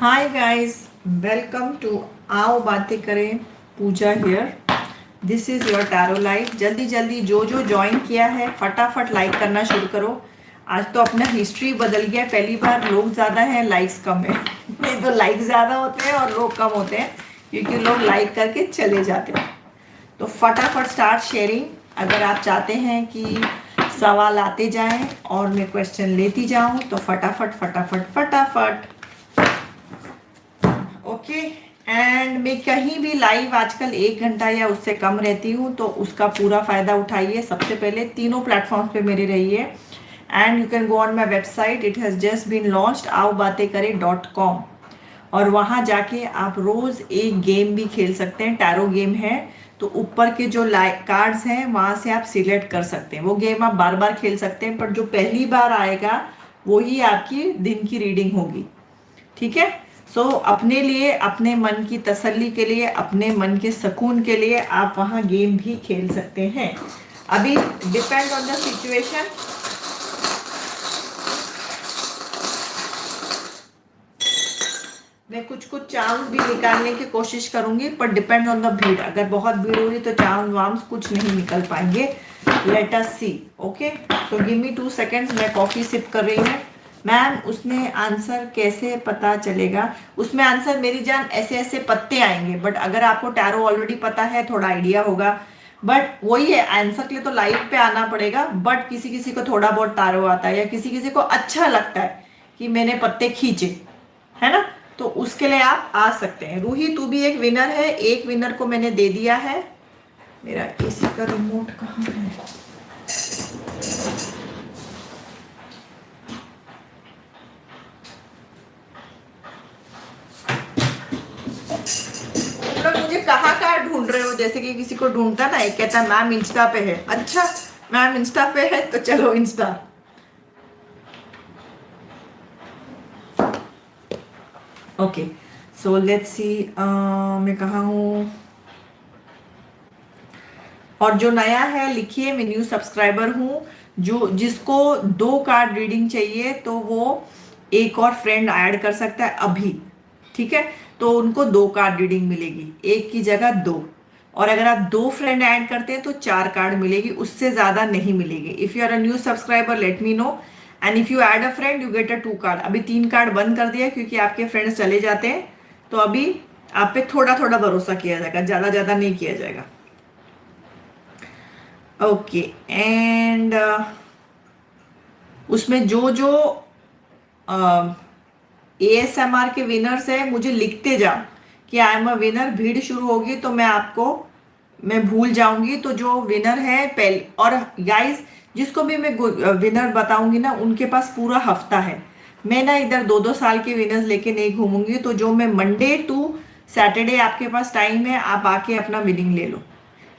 Hi guys, welcome to आओ बातें करें। Pooja here. This is your tarot light. जल्दी जल्दी जो ज्वाइन किया है फटाफट लाइक करना शुरू करो। आज तो अपना हिस्ट्री बदल गया। पहली बार लोग ज़्यादा हैं, लाइक्स कम है। नहीं तो लाइक ज़्यादा होते हैं और लोग कम होते हैं, क्योंकि लोग लाइक करके चले जाते हैं। तो फटाफट स्टार्ट शेयरिंग। अगर आप चाहते हैं कि सवाल आते जाएं और मैं क्वेश्चन लेती जाऊं तो फटाफट फटाफट फटाफट। ओके। एंड मैं कहीं भी लाइव आजकल 1 घंटा या उससे कम रहती हूँ, तो उसका पूरा फ़ायदा उठाइए। सबसे पहले तीनों प्लेटफॉर्म्स पे मेरे रहिए। And you can go on my website, it has just been launched आओबातेंकरें.com। और वहाँ जाके आप रोज़ एक गेम भी खेल सकते हैं। टैरो गेम है, तो ऊपर के जो कार्ड्स हैं वहाँ से आप सिलेक्ट कर सकते हैं। वो गेम आप बार बार खेल सकते हैं, पर जो पहली बार आएगा वही आपकी दिन की रीडिंग होगी। ठीक है। सो अपने लिए, अपने मन की तसल्ली के लिए, अपने मन के सुकून के लिए आप वहाँ गेम भी खेल सकते हैं। अभी डिपेंड ऑन द सिचुएशन। मैं कुछ कुछ चांस भी निकालने की कोशिश करूंगी, पर डिपेंड ऑन द भीड़। अगर बहुत भीड़ हुई तो चांस वांस कुछ नहीं निकल पाएंगे। Let us see. Okay, so give me 2 seconds. मैं कॉफी सिप कर रही हूँ। मैम, उसमें आंसर कैसे पता चलेगा? उसमें आंसर मेरी जान ऐसे ऐसे पत्ते आएंगे, बट अगर आपको टैरो ऑलरेडी पता है, थोड़ा आइडिया होगा। बट वही है, आंसर के लिए तो लाइव पे आना पड़ेगा। बट किसी किसी को थोड़ा बहुत टैरो आता है, या किसी किसी को अच्छा लगता है कि मैंने पत्ते खींचे, है ना, तो उसके लिए आप आ सकते हैं। रूही, तू भी एक विनर है। एक विनर को मैंने दे दिया है। मेरा एसी का रिमोट कहाँ है? लोग मुझे कहाँ कहाँ ढूंढ रहे हो, जैसे कि किसी को ढूंढता ना, एक कहता मैम इंस्टा पे है। अच्छा, मैम इंस्टा पे है तो चलो Insta. Okay, so let's see. मैं कहाँ हूँ? और जो नया है लिखिए, मैं न्यू सब्सक्राइबर हूँ। जो जिसको 2 कार्ड रीडिंग चाहिए तो वो एक और फ्रेंड ऐड कर सकता है अभी। ठीक है, तो उनको 2 कार्ड रीडिंग मिलेगी, एक की जगह 2। और अगर आप 2 फ्रेंड ऐड करते हैं तो 4 कार्ड मिलेगी, उससे ज्यादा नहीं मिलेगी। If you are a new subscriber, let me know. And if you add a friend, you get a 2 card. अभी 3 कार्ड बंद कर दिया क्योंकि आपके फ्रेंड्स चले जाते हैं, तो अभी आप पे थोड़ा थोड़ा भरोसा किया जाएगा, ज्यादा ज्यादा नहीं किया जाएगा। ओके। एंड उसमें जो जो ASMR के विनर्स है, मुझे लिखते जाओ कि आई एम अ विनर। भीड़ शुरू होगी तो मैं भूल जाऊंगी। तो जो विनर है पहले, और गाइस जिसको भी मैं विनर बताऊंगी ना, उनके पास पूरा हफ्ता है। मैं ना इधर 2-2 साल के विनर्स लेके नहीं घूमूंगी। तो जो मैं मंडे टू सैटरडे आपके पास टाइम है, आप आके अपना विनिंग ले लो।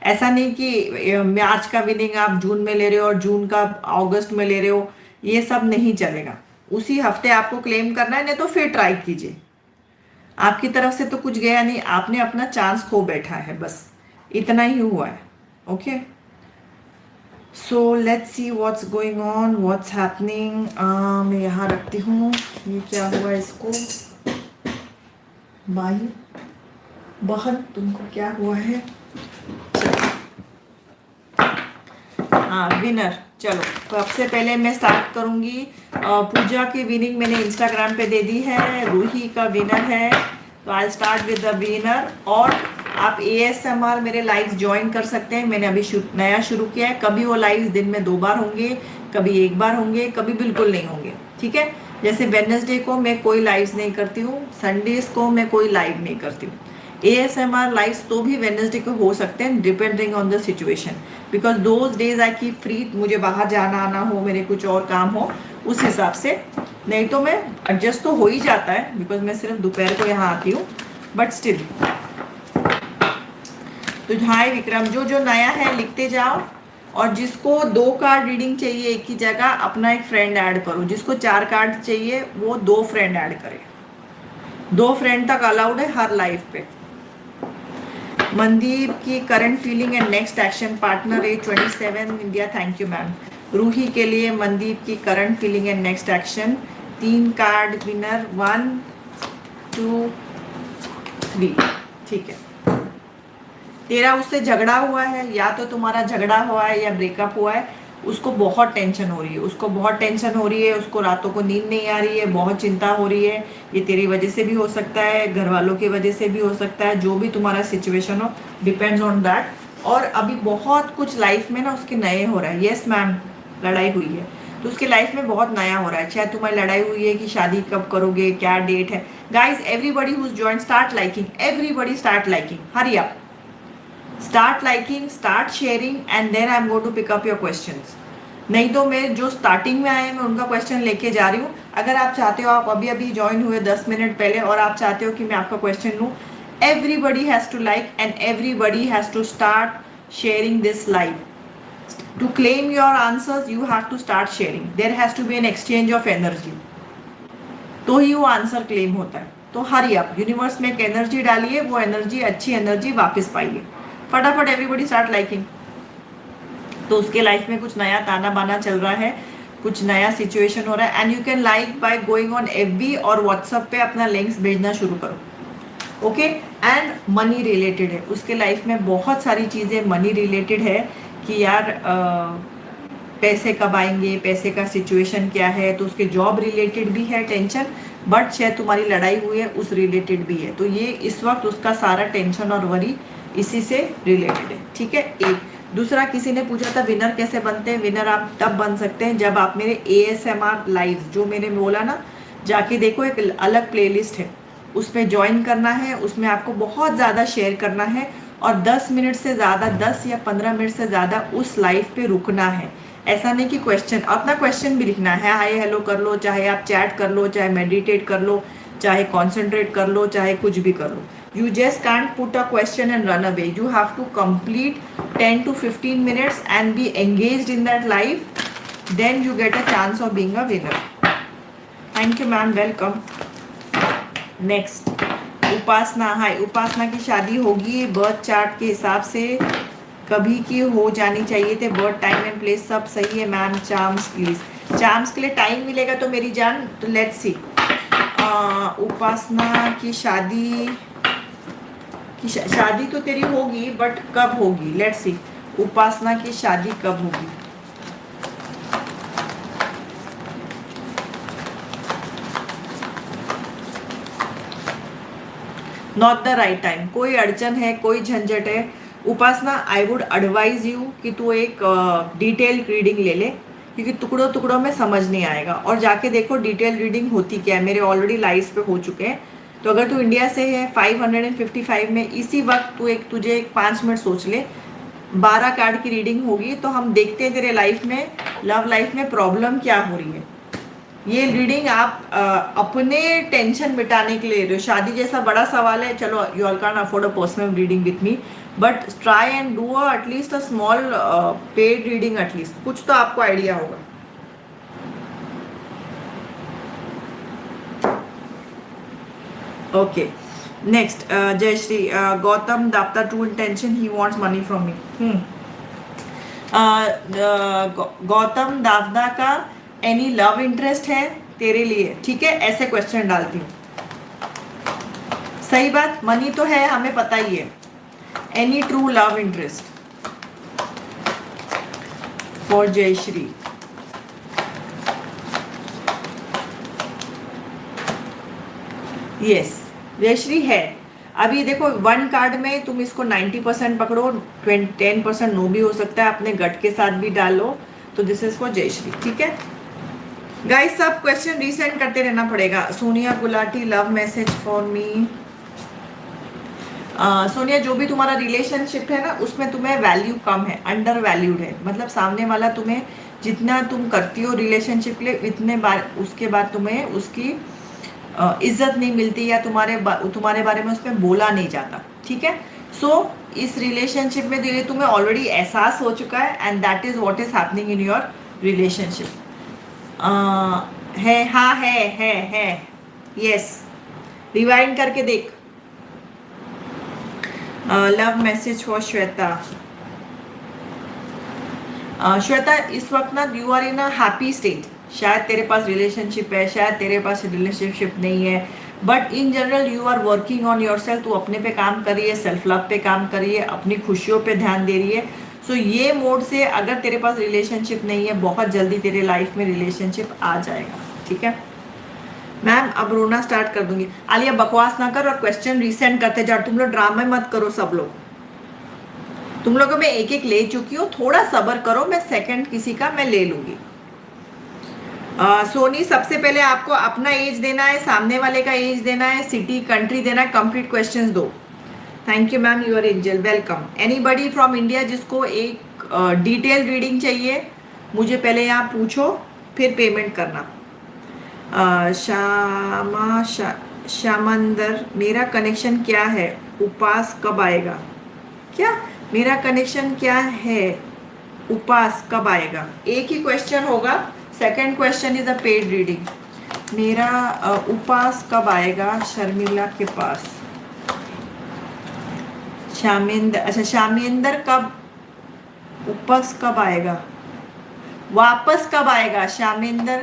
ऐसा नहीं कि मार्च का विनिंग आप जून में ले रहे हो और जून का अगस्त में ले रहे हो, ये सब नहीं चलेगा। उसी हफ्ते आपको क्लेम करना है, नहीं तो फिर ट्राई कीजिए। आपकी तरफ से तो कुछ गया नहीं, आपने अपना चांस खो बैठा है, बस इतना ही हुआ है। Okay, so let's see what's going on, what's happening. मैं यहाँ रखती हूँ। ये क्या हुआ इसको, भाई बहन तुमको क्या हुआ है? हाँ विनर, चलो सबसे पहले मैं स्टार्ट करूँगी। पूजा की विनिंग मैंने इंस्टाग्राम पे दे दी है, रूही का विनर है, तो I start with the winner. और आप ASMR मेरे लाइव्स ज्वाइन कर सकते हैं, मैंने अभी नया शुरू किया है। कभी वो लाइव्स दिन में 2 बार होंगे, कभी 1 बार होंगे, कभी बिल्कुल नहीं होंगे, ठीक है। जैसे वेडनेसडे को मैं कोई लाइव्स नहीं करती हूँ, संडेज को मैं कोई लाइव नहीं करती हूँ। ASMR लाइव्स तो भी वेडनेसडे को हो सकते हैं, depending on the situation, because those days I keep free, मुझे बाहर जाना आना हो, मेरे कुछ और काम हो, उस हिसाब से। नहीं तो मैं एडजस्ट तो हो ही जाता है, बिकॉज मैं सिर्फ दोपहर को यहाँ आती हूँ, बट स्टिल। तो हाय विक्रम, जो जो नया है लिखते जाओ, और जिसको 2 कार्ड रीडिंग चाहिए एक ही जगह, अपना एक फ्रेंड ऐड करो। जिसको 4 कार्ड चाहिए वो 2 फ्रेंड ऐड करे। 2 फ्रेंड तक अलाउड है हर लाइफ पे। मनदीप की current feeling and next action, partner A27 India, thank you ma'am. Ruhi के लिए मनदीप की current feeling and next action, 3 card winner, 1 2 3, ठीक है। तेरा उससे झगड़ा हुआ है, या तो तुम्हारा झगड़ा हुआ है या ब्रेकअप हुआ है, उसको बहुत टेंशन हो रही है, उसको बहुत टेंशन हो रही है, उसको रातों को नींद नहीं आ रही है, बहुत चिंता हो रही है। ये तेरी वजह से भी हो सकता है, घर वालों की वजह से भी हो सकता है, जो भी तुम्हारा सिचुएशन हो, डिपेंड्स ऑन दैट। और अभी बहुत कुछ लाइफ में ना उसके नए हो रहा है। यस मैम, लड़ाई हुई है तो उसके लाइफ में बहुत नया हो रहा है। चाहे तुम्हारी लड़ाई हुई है कि शादी कब करोगे, क्या डेट है। Guys, everybody who's join start liking, everybody start liking, hurry up, start liking, start sharing, and then I am going to pick up your questions. नहीं तो मैं जो स्टार्टिंग में आए मैं उनका क्वेश्चन लेके जा रही हूँ। अगर आप चाहते हो, आप अभी अभी ज्वाइन हुए 10 मिनट पहले, और आप चाहते हो कि मैं आपका क्वेश्चन लूँ, everybody has to like and everybody has to start sharing this live. To claim your answers you have to start sharing, there has to be an exchange of energy, तो ही वो आंसर क्लेम होता है। तो hurry up, universe में एक energy डालिए, वो एनर्जी, अच्छी एनर्जी वापस पाइए। फटाफट एवरीबडी स्टार्ट लाइकिंग। तो उसके लाइफ में कुछ नया ताना बाना चल रहा है, कुछ नया सिचुएशन हो रहा है, and you can like by going on FB और व्हाट्सएप पे अपना लिंक्स भेजना शुरू करो। ओके, एंड मनी रिलेटेड है उसके लाइफ में, बहुत सारी चीज़ें मनी रिलेटेड है कि यार पैसे कब आएंगे, पैसे का सिचुएशन क्या है। तो उसके जॉब रिलेटेड भी है टेंशन, बट शायद तुम्हारी लड़ाई हुई है उस रिलेटेड भी है। तो ये इस वक्त उसका सारा टेंशन और वरी इसी से रिलेटेड है, ठीक है। एक दूसरा, किसी ने पूछा था विनर कैसे बनते हैं। विनर आप तब बन सकते हैं जब आप मेरे ASMR लाइव, जो मैंने बोला ना, जाके देखो, एक अलग प्लेलिस्ट है, उसमें ज्वाइन करना है। उसमें आपको बहुत ज़्यादा शेयर करना है, और 10 मिनट से ज़्यादा, 10 या 15 मिनट से ज़्यादा उस लाइव पे रुकना है। ऐसा नहीं कि क्वेश्चन, अपना क्वेश्चन भी लिखना है, हाय हेलो कर लो, चाहे आप चैट कर लो, चाहे मेडिटेट कर लो, चाहे कॉन्सेंट्रेट कर लो, चाहे कुछ भी कर लो। You just can't put a question and run away. You have to complete 10 to 15 minutes and be engaged in that live. Then you get a chance of being a winner. Thank you ma'am, welcome. Next, उपासना, हाय। उपासना की शादी होगी birth chart के हिसाब से, कभी की हो जानी चाहिए थे, बर्थ टाइम एंड प्लेस सब सही है मैम। चार्म्स प्लीज, चार्म्स के लिए टाइम मिलेगा तो मेरी जान, तो लेट्स सी। उपासना की शादी शादी तो तेरी होगी, बट कब होगी, लेट्स सी। उपासना की शादी कब होगी। नॉट द राइट टाइम, कोई अड़चन है, कोई झंझट है। उपासना, आई वुड एडवाइज यू कि तू एक डिटेल्ड रीडिंग ले ले, क्योंकि टुकड़ों टुकड़ों में समझ नहीं आएगा। और जाके देखो डिटेल रीडिंग होती क्या है, मेरे ऑलरेडी लाइव्स पे हो चुके हैं। तो अगर तू इंडिया से है 555 में, इसी वक्त तुझे 5 मिनट सोच ले, 12 कार्ड की रीडिंग होगी। तो हम देखते हैं तेरे लाइफ में, लव लाइफ में प्रॉब्लम क्या हो रही है। ये रीडिंग आप अपने टेंशन मिटाने के लिए ले रहे हो। शादी जैसा बड़ा सवाल है, चलो you all can afford a personal reading with me, but try and do at least a small paid reading, at least कुछ तो आपको आइडिया होगा. Okay. Next, Jayashree, Gautam Daftar true intention, he wants money from me. Gautam दावदा का any love interest है तेरे लिए? ठीक है, ऐसे क्वेश्चन डालती हूँ. सही बात, मनी तो है, हमें पता ही है. Any true love interest for Jayshree? Yes, Jayshree है. अभी देखो 1 कार्ड में तुम इसको 90% पकड़ो, 10% नो भी हो सकता है, अपने गट के साथ भी डालो. तो दिस इज फॉर जयश्री. ठीक है गाइस, सब क्वेश्चन रीसेंड करते रहना पड़ेगा. Sonia Gulati, love message for me. Sonia, जो भी तुम्हारा रिलेशनशिप है ना, उसमें तुम्हें वैल्यू कम है, अंडर वैल्यूड है. मतलब सामने वाला तुम्हें जितना तुम करती हो रिलेशनशिप के लिए, इतने बार उसके बाद तुम्हें उसकी इज्जत नहीं मिलती, या तुम्हारे बारे में उसमें बोला नहीं जाता. ठीक है, सो इस रिलेशनशिप में ये तुम्हें ऑलरेडी एहसास हो चुका है, and that is what is happening in your relationship. है, हाँ है. यस, रिवाइंड करके देख. Love message for Shweta. Shweta, इस वक्त ना you are in a happy state. शायद तेरे पास रिलेशनशिप है, शायद तेरे पास रिलेशनशिप नहीं है, but in general you are working on yourself. तू अपने पे काम कर रही है, सेल्फ लव पे काम कर रही है, अपनी खुशियों पे ध्यान दे रही है. सो ये मोड से अगर तेरे पास रिलेशनशिप नहीं है, बहुत जल्दी तेरे लाइफ में रिलेशनशिप आ जाएगा. ठीक है मैम, अब रोना स्टार्ट कर दूंगी. आलिया, बकवास ना कर और क्वेश्चन रीसेंड करते जा. तुम लोग ड्रामा मत करो. सब लोग, तुम लोगों में एक एक ले चुकी हो, थोड़ा सब्र करो. मैं सेकंड किसी का मैं ले लूंगी. सोनी, सबसे पहले आपको अपना एज देना है, सामने वाले का एज देना है, सिटी कंट्री देना है, कंप्लीट क्वेश्चंस दो. Thank you ma'am, you're angel, welcome. Anybody from India जिसको एक डिटेल रीडिंग चाहिए, मुझे पहले यहाँ पूछो, फिर पेमेंट करना. श्यामंदर, मेरा कनेक्शन क्या है? उपास कब आएगा? क्या मेरा कनेक्शन क्या है? उपास कब आएगा? एक ही क्वेश्चन होगा. Second question is a paid reading. मेरा उपास कब आएगा शर्मिला के पास? श्यामेंद्र, अच्छा श्यामेंद्र, कब उपास कब आएगा? वापस कब आएगा? श्यामेंद्र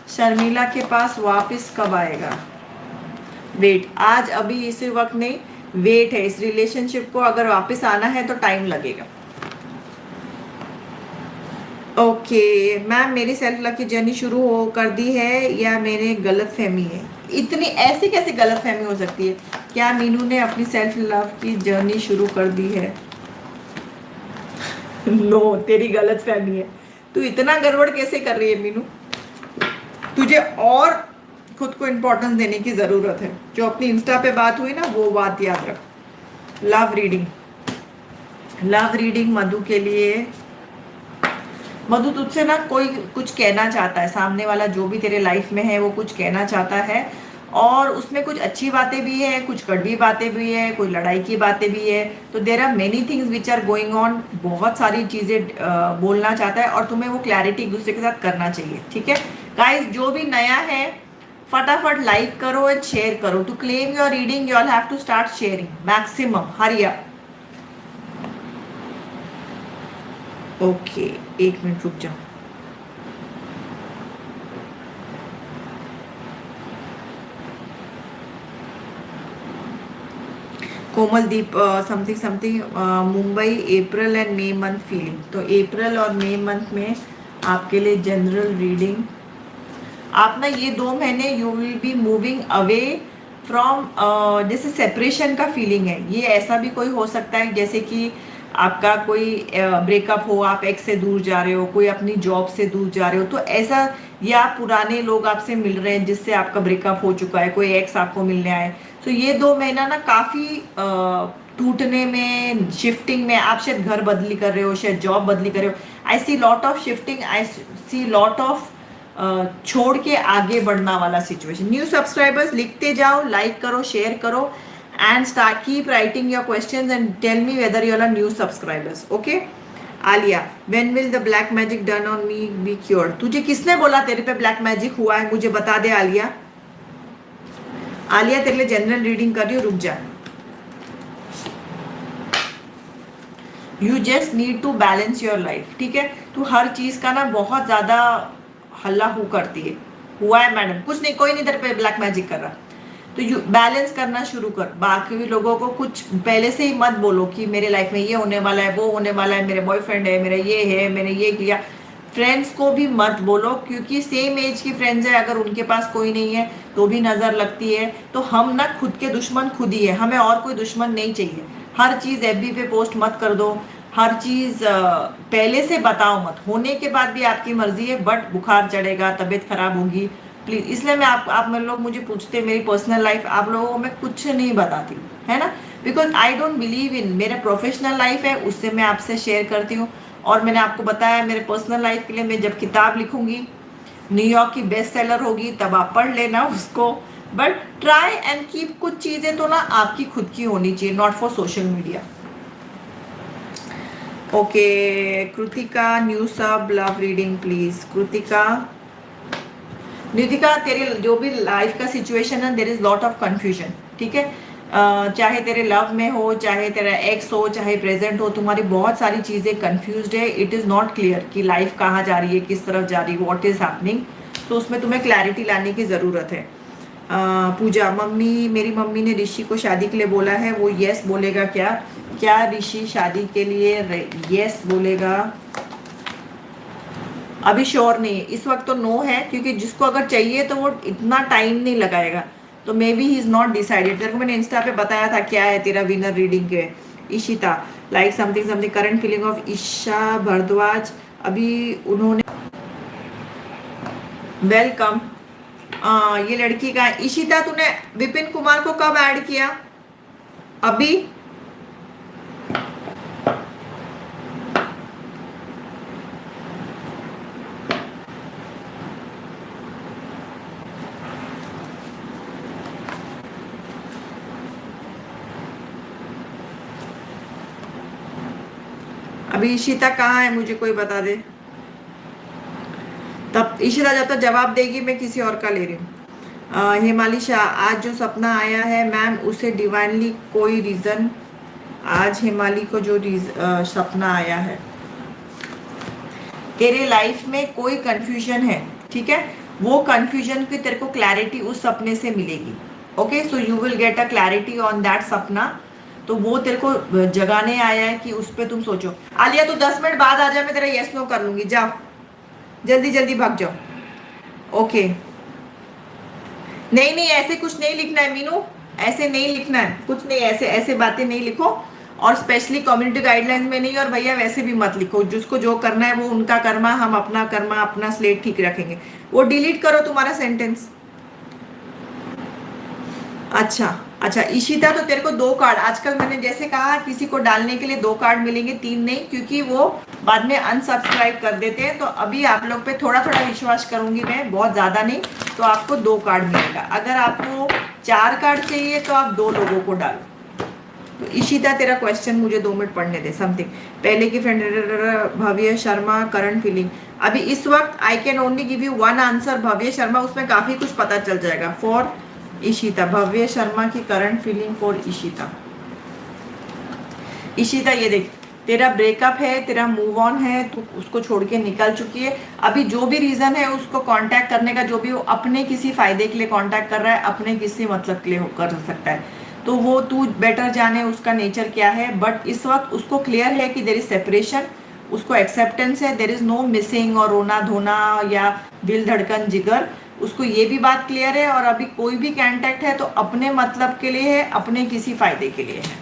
शर्मिला के पास वापस कब आएगा? वेट, आज अभी इसी वक्त नहीं, वेट है. इस रिलेशनशिप को अगर वापस आना है तो टाइम लगेगा. ओके मैम, मेरी सेल्फ लव की जर्नी शुरू हो कर दी है या मेरे गलत फहमी है? इतनी ऐसी कैसे गलत फहमी हो सकती है? क्या मीनू ने अपनी सेल्फ लव की जर्नी शुरू कर दी है? नो, तेरी गलत फहमी है. तू इतना गड़बड़ कैसे कर रही है मीनू? तुझे और खुद को इम्पोर्टेंस देने की जरूरत है. जो अपनी इंस्टा पे बात हुई ना, वो बात याद रख. लव रीडिंग, लव रीडिंग मधु के लिए. मधु, तुझसे ना कोई कुछ कहना चाहता है. सामने वाला जो भी तेरे लाइफ में है वो कुछ कहना चाहता है, और उसमें कुछ अच्छी बातें भी है, कुछ कड़वी बातें भी है, कोई लड़ाई की बातें भी है. तो there are many things which are going on. बहुत सारी चीजें बोलना चाहता है, और तुम्हें वो क्लैरिटी एक दूसरे के साथ करना चाहिए. ठीक है गाइस, जो भी नया है फटाफट लाइक करो एंड शेयर करो. To claim your reading you all have to start sharing maximum. Hurry up. Okay, एक मिनट रुक जाओ. Komaldeep, something something, Mumbai, April and May month feeling. तो अप्रैल और मई मंथ में आपके लिए जनरल रीडिंग. आप ना ये 2 महीने you will be moving away from, जैसे सेपरेशन का फीलिंग है. ये ऐसा भी कोई हो सकता है जैसे कि आपका कोई ब्रेकअप हो, आप एक्स से दूर जा रहे हो, कोई अपनी जॉब से दूर जा रहे हो, तो ऐसा, या पुराने लोग आपसे मिल रहे हैं जिससे आपका ब्रेकअप हो चुका है, कोई एक्स आपको मिलने आए. तो ये 2 महीना ना काफ़ी टूटने में, शिफ्टिंग में. आप शायद घर बदली कर रहे हो, शायद जॉब बदली कर रहे हो. I see lot of shifting, I see lot of छोड़ के आगे बढ़ना वाला सिचुएशन. न्यू सब्सक्राइबर्स लिखते जाओ, लाइक करो, शेयर करो, and start keep writing your questions and tell me whether you all are new subscribers. Okay. Alia, when will the black magic done on me be cured? तुझे किसने बोला तेरे पे black magic हुआ है? मुझे बता दे आलिया. आलिया तेरे लिए जनरल रीडिंग कर रही हूँ, रुक जा. You just need to balance your life. ठीक है, तू हर चीज का ना बहुत ज्यादा हल्ला हु करती है. हुआ है मैडम, कुछ नहीं, कोई नहीं तेरे पे ब्लैक मैजिक कर रहा. तो यू बैलेंस करना शुरू कर. बाकी भी लोगों को कुछ पहले से ही मत बोलो कि मेरे लाइफ में ये होने वाला है, वो होने वाला है, मेरे बॉयफ्रेंड है, मेरा ये है, मैंने ये किया. फ्रेंड्स को भी मत बोलो, क्योंकि सेम एज की फ्रेंड्स है, अगर उनके पास कोई नहीं है तो भी नजर लगती है. तो हम ना खुद के दुश्मन खुद ही है, हमें और कोई दुश्मन नहीं चाहिए. हर चीज एफबी पे पोस्ट मत कर दो, हर चीज पहले से बताओ मत. होने के बाद भी आपकी मर्जी है, बट बुखार चढ़ेगा, तबीयत खराब होगी, प्लीज. इसलिए मैं आप मेरे लोग मुझे पूछते हैं मेरी पर्सनल लाइफ, आप लोगों को मैं कुछ नहीं बताती, है ना. Because I don't believe in, मेरा प्रोफेशनल लाइफ है उससे मैं आपसे शेयर करती हूँ. और मैंने आपको बताया मेरे पर्सनल लाइफ के लिए मैं जब किताब लिखूंगी, न्यूयॉर्क की बेस्ट सेलर होगी, तब आप पढ़ लेना उसको. बट ट्राई एंड कीप, कुछ चीजें तो ना आपकी खुद की होनी चाहिए, not for social media. Okay Kritika, new sub love reading please. Kritika, Nitika, तेरे जो भी लाइफ का सिचुएशन है, there is lot of confusion. ठीक है, चाहे तेरे लव में हो, चाहे तेरा एक्स हो, चाहे प्रेजेंट हो, तुम्हारी बहुत सारी चीज़ें कंफ्यूज्ड है. इट इज़ नॉट क्लियर कि लाइफ कहाँ जा रही है, किस तरफ जा रही है, व्हाट इज़ हैपनिंग. तो उसमें तुम्हें क्लैरिटी लाने की ज़रूरत है. पूजा, मम्मी, मेरी मम्मी ने ऋषि को शादी के लिए बोला है, वो यस बोलेगा क्या? क्या ऋषि शादी के लिए यस बोलेगा? अभी श्योर नहीं है, इस वक्त तो नो है, क्योंकि जिसको अगर चाहिए तो वो इतना टाइम नहीं लगाएगा. तो may be he is not decided. तेरे को मैंने इंस्टा पे बताया था क्या है तेरा विनर रीडिंग के. Ishita, like something something, current feeling of Isha Bhardwaj. अभी उन्होंने वेलकम. ये लड़की का है. इशिता, तूने विपिन कुमार को कब ऐड किया? अभी अभी इशिता कहाँ है, मुझे कोई बता दे. तब इशिता जब तक जवाब देगी मैं किसी और का ले रही हूँ. हिमाली शाह, आज जो सपना आया है मैम उसे डिवाइनली कोई रीजन. आज हिमाली को जो सपना आया है, तेरे लाइफ में कोई कंफ्यूजन है, ठीक है, वो कंफ्यूजन की तेरे को क्लैरिटी उस सपने से मिलेगी. Okay, so you will get a clarity on that सपना. तो वो तेरे को जगाने आया है कि उस पर तुम सोचो. आलिया, तू 10 मिनट बाद आ जा, मैं तेरा यस नो कर लूंगी. जाओ जल्दी जल्दी भाग जाओ. ओके, नहीं नहीं ऐसे कुछ नहीं लिखना है मीनू, ऐसे नहीं लिखना है कुछ नहीं, ऐसे ऐसे बातें नहीं लिखो. और स्पेशली कम्युनिटी गाइडलाइंस में नहीं. और भैया वैसे भी मत लिखो, जिसको जो करना है वो उनका कर्मा, हम अपना कर्मा, अपना स्लेट ठीक रखेंगे. वो डिलीट करो तुम्हारा सेंटेंस. अच्छा अच्छा इशिता, तो तेरे को 2 कार्ड आजकल मैंने जैसे कहा, किसी को डालने के लिए 2 कार्ड मिलेंगे, 3 नहीं, क्योंकि वो बाद में अनसब्सक्राइब कर देते हैं. तो अभी आप लोग पे थोड़ा थोड़ा विश्वास करूंगी मैं, बहुत ज्यादा नहीं. तो आपको 2 कार्ड मिलेगा. अगर आपको 4 कार्ड चाहिए तो आप 2 लोगों को डालो. तो इशिता, तेरा क्वेश्चन मुझे 2 मिनट पढ़ने दे. समथिंग पहले की friend Bhavya Sharma, current feeling. अभी इस वक्त I can only give you 1 answer Bhavya Sharma, उसमें काफी कुछ पता चल जाएगा. फॉर इशिता, भव्य शर्मा की current feeling for Ishita. Ishita, ये देख, तेरा ब्रेकअप है, तेरा मूव ऑन है, तू उसको छोड़ के निकल चुकी है. अभी जो भी रीजन है उसको कांटेक्ट करने का, जो भी वो अपने किसी फायदे के लिए कांटेक्ट कर रहा है, अपने किसी मतलब के लिए कर सकता है, तो वो तू बेटर जाने उसका नेचर क्या है. बट इस वक्त उसको क्लियर है कि देयर इज सेपरेशन, उसको एक्सेप्टेंस है, देयर इज नो मिसिंग और रोना धोना या दिल धड़कन जिगर. उसको ये भी बात क्लियर है. और अभी कोई भी कांटेक्ट है तो अपने मतलब के लिए है, अपने किसी फायदे के लिए है.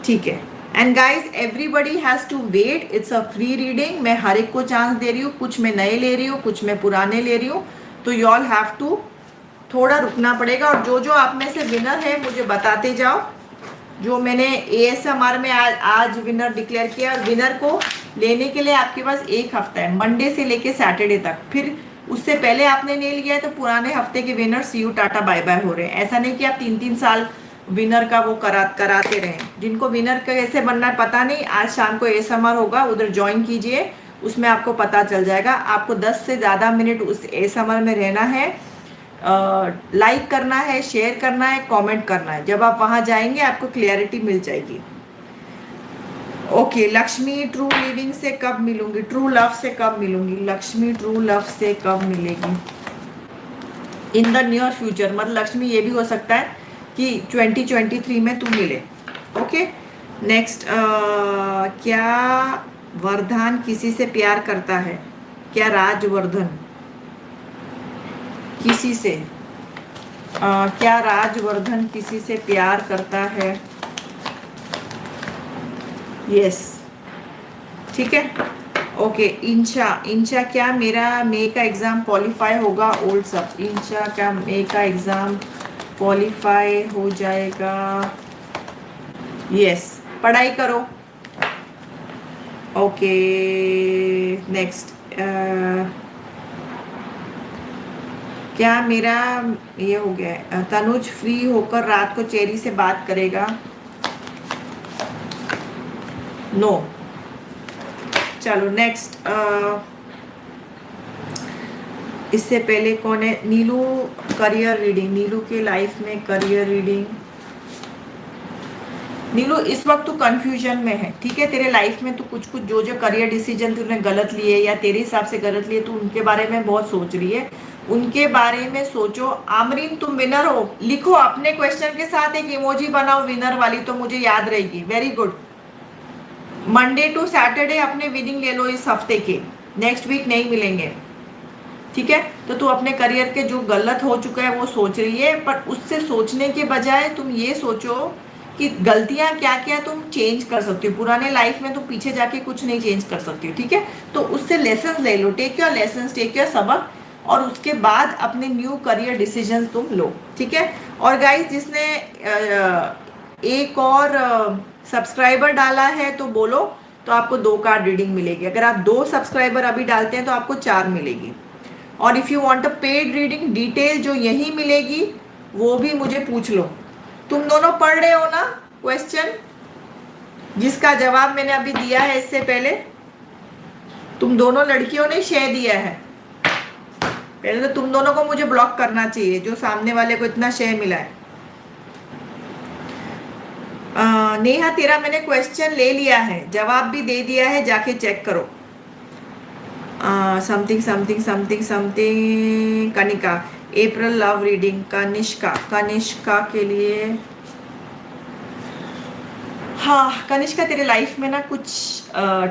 ठीक है. And guys, everybody has to wait. It's a free reading. मैं हर एक को चांस दे रही हूँ. कुछ मैं नए ले रही हूँ, कुछ मैं पुराने ले रही हूँ. तो यू ऑल हैव टू थोड़ा रुकना पड़ेगा. और जो जो आप में से विनर है मुझे बताते जाओ. जो मैंने ASMR में आज विनर डिक्लेयर किया. और विनर को लेने के लिए आपके पास 1 हफ्ता है, मंडे से लेके सैटरडे तक. फिर उससे पहले आपने नहीं लिया है तो पुराने हफ्ते के winner see you Tata bye bye हो रहे हैं. ऐसा नहीं कि आप 3-3 साल विनर का वो कराते रहें। जिनको विनर कैसे बनना है पता नहीं, आज शाम को एएसएमआर होगा, उधर ज्वाइन कीजिए, उसमें आपको पता चल जाएगा। आपको 10 से ज़्यादा मिनट उस एएसएमआर में रहना है, लाइक करना है, शेयर करना है, कमेंट करना है। जब आप वहां जाएंगे आपको क्लियरिटी मिल जाएगी। ओके, लक्ष्मी ट्रू लिविंग से कब मिलूंगी, ट्रू लव से कब मिलूंगी, लक्ष्मी ट्रू लव से कब मिलेगी? इन द नियर फ्यूचर, मतलब लक्ष्मी ये भी हो सकता है कि 2023 में तू मिले। ओके, नेक्स्ट, क्या वर्धन किसी से प्यार करता है? क्या राजवर्धन किसी से क्या राजवर्धन किसी से प्यार करता है? यस, ठीक है। ओके, इंशा क्या मेरा मे का एग्जाम क्वालिफाई होगा? ओल्ड सब, इंशा क्या मे का एग्जाम क्वालिफाई हो जाएगा? यस, पढ़ाई करो। ओके, नेक्स्ट, क्या मेरा ये हो गया है, तनुज फ्री होकर रात को चेरी से बात करेगा? नो। चलो नेक्स्ट, इससे पहले कौन है? नीलू, करियर रीडिंग, नीलू के लाइफ में करियर रीडिंग। नीलू इस वक्त तू कंफ्यूजन में है, ठीक है। तेरे लाइफ में तू कुछ जो करियर डिसीजन तूने गलत लिए या तेरे हिसाब से गलत लिए, तू उनके बारे में बहुत सोच रही है, उनके बारे में सोचो। आमरीन तुम विनर हो, लिखो अपने क्वेश्चन के साथ एक इमोजी बनाओ विनर वाली, तो मुझे याद रहेगी। Very good. Monday to Saturday अपने विनिंग ले लो इस हफ्ते के, नेक्स्ट वीक नहीं मिलेंगे, ठीक है। तो तू अपने करियर के जो गलत हो चुका है वो सोच रही है, पर उससे सोचने के बजाय तुम ये सोचो कि गलतियां क्या क्या तुम चेंज कर सकती हो। पुराने लाइफ में तुम पीछे जाके कुछ नहीं चेंज कर सकती हो, ठीक है। तो उससे लेसन ले लो, take your lesson, take your सबक, और उसके बाद अपने न्यू करियर डिसीजन तुम लो, ठीक है। और गाइस, जिसने एक और सब्सक्राइबर डाला है तो बोलो, तो आपको 2 कार्ड रीडिंग मिलेगी। अगर आप 2 सब्सक्राइबर अभी डालते हैं तो आपको 4 मिलेगी। और if you want a paid reading, detail जो यही मिलेगी वो भी मुझे पूछ लो। तुम दोनों पढ़ रहे हो ना क्वेश्चन, जिसका जवाब मैंने अभी दिया है इससे पहले? तुम दोनों लड़कियों ने शेयर दिया है। पहले तो तुम दोनों को मुझे ब्लॉक करना चाहिए, जो सामने वाले को इतना शेयर मिला है। नेहा, तेरा मैंने क्वेश्चन ले लिया है, जवाब भी दे दिया है, जाके चेक करो। Something something something something, Kanika, April love reading, Kanishka के लिए। हाँ कनिष्का, तेरे लाइफ में ना कुछ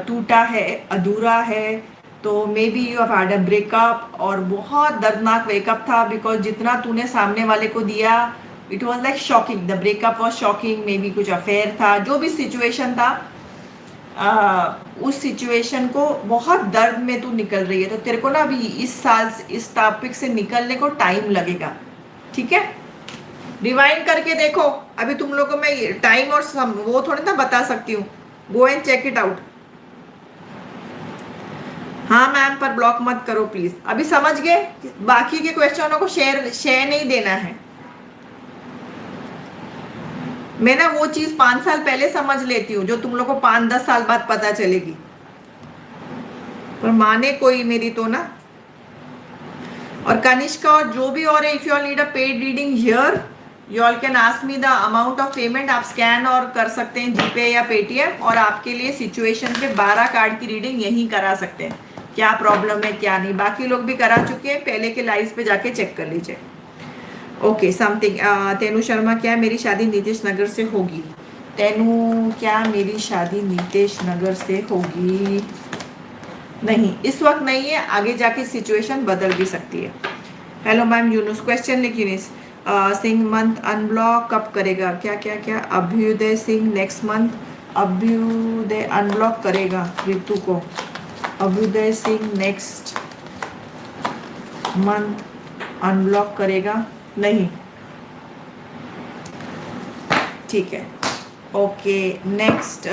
टूटा है, अधूरा है, तो may be you have had a breakup, और बहुत दर्दनाक ब्रेकअप था, बिकॉज जितना तूने सामने वाले को दिया, it was like shocking, the breakup was shocking. May be कुछ अफेयर था, जो भी सिचुएशन था, उस सिचुएशन को बहुत दर्द में तू निकल रही है। तो तेरे को ना अभी इस साल इस टॉपिक से निकलने को टाइम लगेगा, ठीक है। रिवाइंड करके देखो, अभी तुम लोगों को मैं टाइम और वो थोड़ी ना बता सकती हूँ। Go and check it out. हाँ मैम, पर ब्लॉक मत करो प्लीज। अभी समझ गए? बाकी के क्वेश्चनों को शेयर नहीं देना है। मैं ना वो चीज 5 साल पहले समझ लेती हूँ, जो तुम लोग को 5-10 साल बाद पता चलेगी, पर माने कोई मेरी तो ना। और कनिष्का और जो भी और है, if you all need a paid reading here, you all can ask me the amount of payment. आप स्कैन और कर सकते हैं जीपे या पेटीएम, और आपके लिए सिचुएशन पे 12 कार्ड की रीडिंग यहीं करा सकते हैं, क्या प्रॉब्लम है क्या नहीं। बाकी लोग भी करा चुके हैं, पहले के लाइव पे जाके चेक कर लीजिए। ओके, समथिंग, तेनू शर्मा, क्या मेरी शादी नीतीश नगर से होगी? तेनू, क्या मेरी शादी नीतीश नगर से होगी? नहीं, इस वक्त नहीं है, आगे जाके सिचुएशन बदल भी सकती है। हेलो मैम यूनुस, क्वेश्चन लिखिए। सिंह मंथ अनब्लॉक कब करेगा? क्या क्या क्या? Abhyuday Singh next month, Abhyuday unblock करेगा ऋतु को। Abhyuday Singh next month unblock करेगा? नहीं, ठीक है। ओके, नेक्स्ट,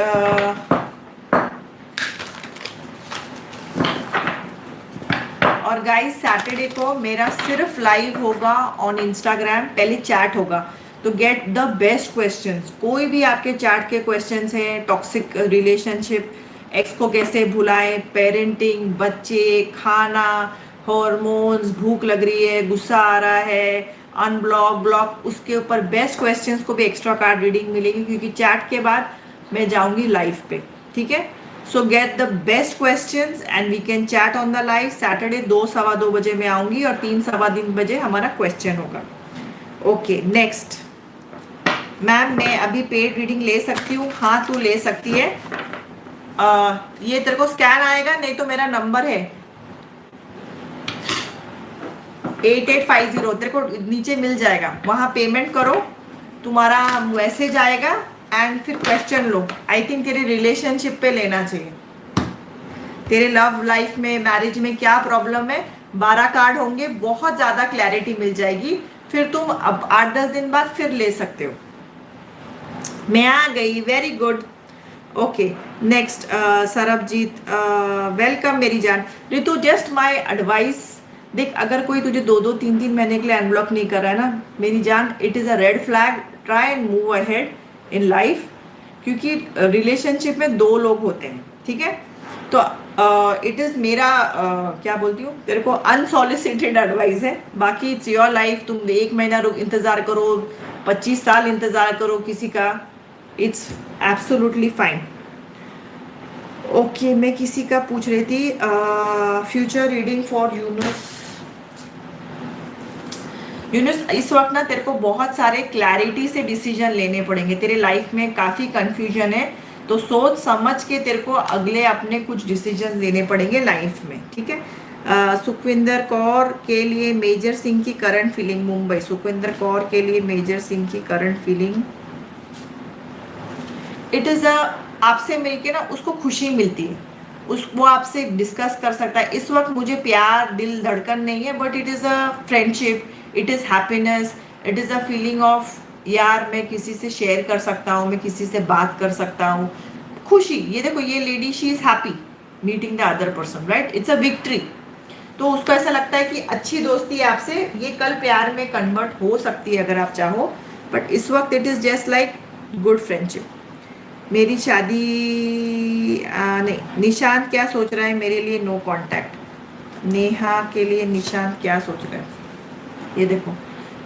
और गाइस सैटरडे को मेरा सिर्फ लाइव होगा ऑन इंस्टाग्राम, पहले चैट होगा। तो गेट द बेस्ट क्वेश्चंस। कोई भी आपके चैट के क्वेश्चंस हैं, टॉक्सिक रिलेशनशिप, एक्स को कैसे भुलाएं, पेरेंटिंग, बच्चे, खाना, हॉर्मोन्स, भूख लग रही है, गुस्सा आ रहा है, अनब्लॉक, ब्लॉक, उसके ऊपर बेस्ट क्वेश्चंस को भी एक्स्ट्रा कार्ड रीडिंग मिलेगी, क्योंकि चैट के बाद मैं जाऊंगी लाइव पे, ठीक है। So get the best questions and we can chat on the live. Saturday 2 सवा 2 बजे मैं आऊंगी और 3 सवा 3 बजे हमारा क्वेश्चन होगा। Okay next. मैम मैं अभी पेड रीडिंग ले सकती हूँ? हाँ तू ले सकती है। ये तेरे को स्कैन आएगा, नहीं तो मेरा नंबर है 8850, तेरे को नीचे मिल जाएगा, वहां पेमेंट करो, तुम्हारा मैसेज आएगा एंड फिर क्वेश्चन लो। आई थिंक तेरे रिलेशनशिप पे लेना चाहिए, तेरे लव लाइफ में, मैरिज में क्या प्रॉब्लम है, 12 कार्ड होंगे, बहुत ज्यादा क्लैरिटी मिल जाएगी। फिर तुम अब 8-10 दिन बाद फिर ले सकते हो। मैं आ गई, very good. Okay next. Sarabjit welcome मेरी जान। ऋतु जस्ट माय एडवाइस, देख अगर कोई तुझे 2-2 3-3 महीने के लिए अनब्लॉक नहीं कर रहा है ना मेरी जान, it is a red flag. Try and move ahead in life, क्योंकि रिलेशनशिप में 2 लोग होते हैं, ठीक है। तो इट इज मेरा क्या बोलती हूँ तेरे को, अनसॉलिसिटेड एडवाइस है। बाकी इट्स योर लाइफ, तुम 1 महीना इंतजार करो, 25 साल इंतजार करो किसी का, इट्स एब्सोल्युटली फाइन। ओके मैं किसी का पूछ रही थी, future reading for Yunus. Yunus इस वक्त ना तेरे को बहुत सारे क्लैरिटी से डिसीजन लेने पड़ेंगे, तेरे लाइफ में काफी कंफ्यूजन है, तो सोच समझ के तेरे को अगले अपने कुछ डिसीजन लेने पड़ेंगे लाइफ में, ठीक है। सुखविंदर कौर के लिए मेजर सिंह की करंट फीलिंग, मुंबई। सुखविंदर कौर के लिए मेजर सिंह की current feeling, it is a, आपसे मिलके ना उसको खुशी मिलती है, वो आपसे डिस्कस कर सकता है। इस वक्त मुझे प्यार, दिल धड़कन नहीं है, but it is a friendship, it is happiness, it is a feeling of यार मैं किसी से शेयर कर सकता हूँ, मैं किसी से बात कर सकता हूँ, खुशी। ये देखो ये lady, she is happy meeting the other person, right, it's a victory. तो उसको ऐसा लगता है कि अच्छी दोस्ती है आपसे, ये कल प्यार में कन्वर्ट हो सकती है अगर आप चाहो, बट इस वक्त it is just like good friendship. मेरी शादी नहीं। निशांत क्या सोच रहा है मेरे लिए? No contact. नेहा के लिए निशांत क्या सोच रहा है? ये देखो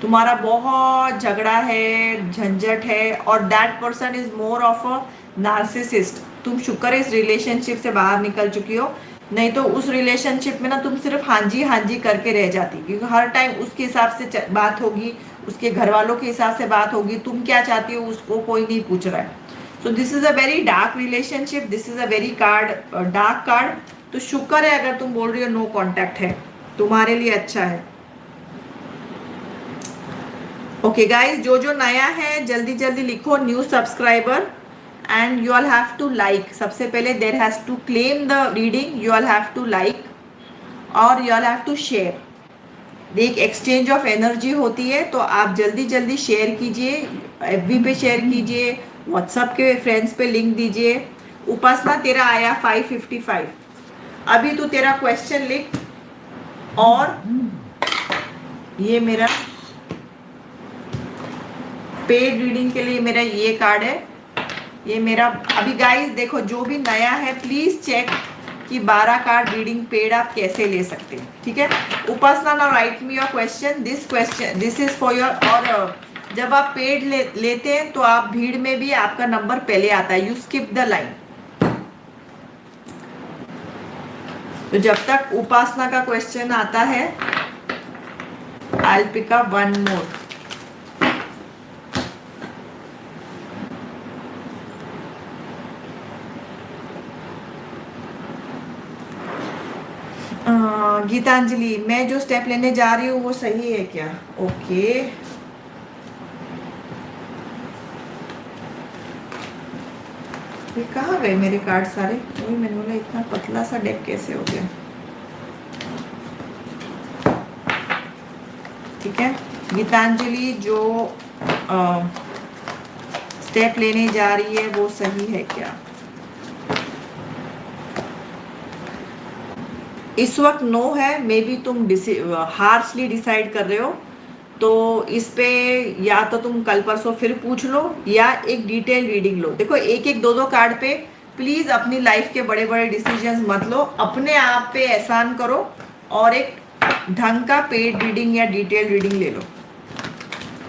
तुम्हारा बहुत झगड़ा है, झंझट है, और that person is more of a narcissist. तुम शुक्र है इस रिलेशनशिप से बाहर निकल चुकी हो, नहीं तो उस रिलेशनशिप में ना तुम सिर्फ हाँ जी करके रह जाती, क्योंकि हर टाइम उसके हिसाब से बात होगी, उसके घर वालों के हिसाब से बात होगी, तुम क्या चाहती हो उसको कोई नहीं पूछ रहा है। So this is a very dark relationship, this is a very dark card. तो शुक्र है अगर तुम बोल रही हो नो कांटेक्ट है, तुम्हारे लिए अच्छा है। ओके गाइस, जो जो नया है जल्दी जल्दी लिखो new subscriber, and you all have to like. सबसे पहले there has to claim the reading, you all have to like और you all have to share. एक एक्सचेंज ऑफ एनर्जी होती है, तो आप जल्दी जल्दी शेयर कीजिए, एफबी पे शेयर कीजिए, व्हाट्सएप के फ्रेंड्स पे लिंक दीजिए। उपासना तेरा आया 555। अभी तू तेरा क्वेश्चन लिख, और ये मेरा पेड रीडिंग के लिए मेरा ये कार्ड है, ये मेरा। अभी गाइस देखो जो भी नया है प्लीज चेक कि 12 कार्ड रीडिंग पेड आप कैसे ले सकते हैं, ठीक है। Upasana now write me your question, this is for your. और जब आप पेड लेते हैं तो आप भीड़ में भी आपका नंबर पहले आता है, यू स्किप द लाइन। तो जब तक उपासना का क्वेश्चन आता है I will pick up one more. Geetanjali, मैं जो स्टेप लेने जा रही हूँ वो सही है क्या? ओके ये कहाँ गए मेरे कार्ड सारे? वही मैंने बोला इतना पतला सा डेक कैसे हो गया। ठीक है गीतांजलि, जो स्टेप लेने जा रही है वो सही है क्या? इस वक्त नो है, मे बी तुम हार्शली डिसाइड कर रहे हो, तो इस पे या तो तुम कल परसों फिर पूछ लो या एक डिटेल रीडिंग लो। देखो एक एक दो दो कार्ड पे प्लीज अपनी लाइफ के बड़े बड़े डिसीजंस मत लो, अपने आप पे एहसान करो और एक ढंग का पेड रीडिंग या डिटेल रीडिंग ले लो।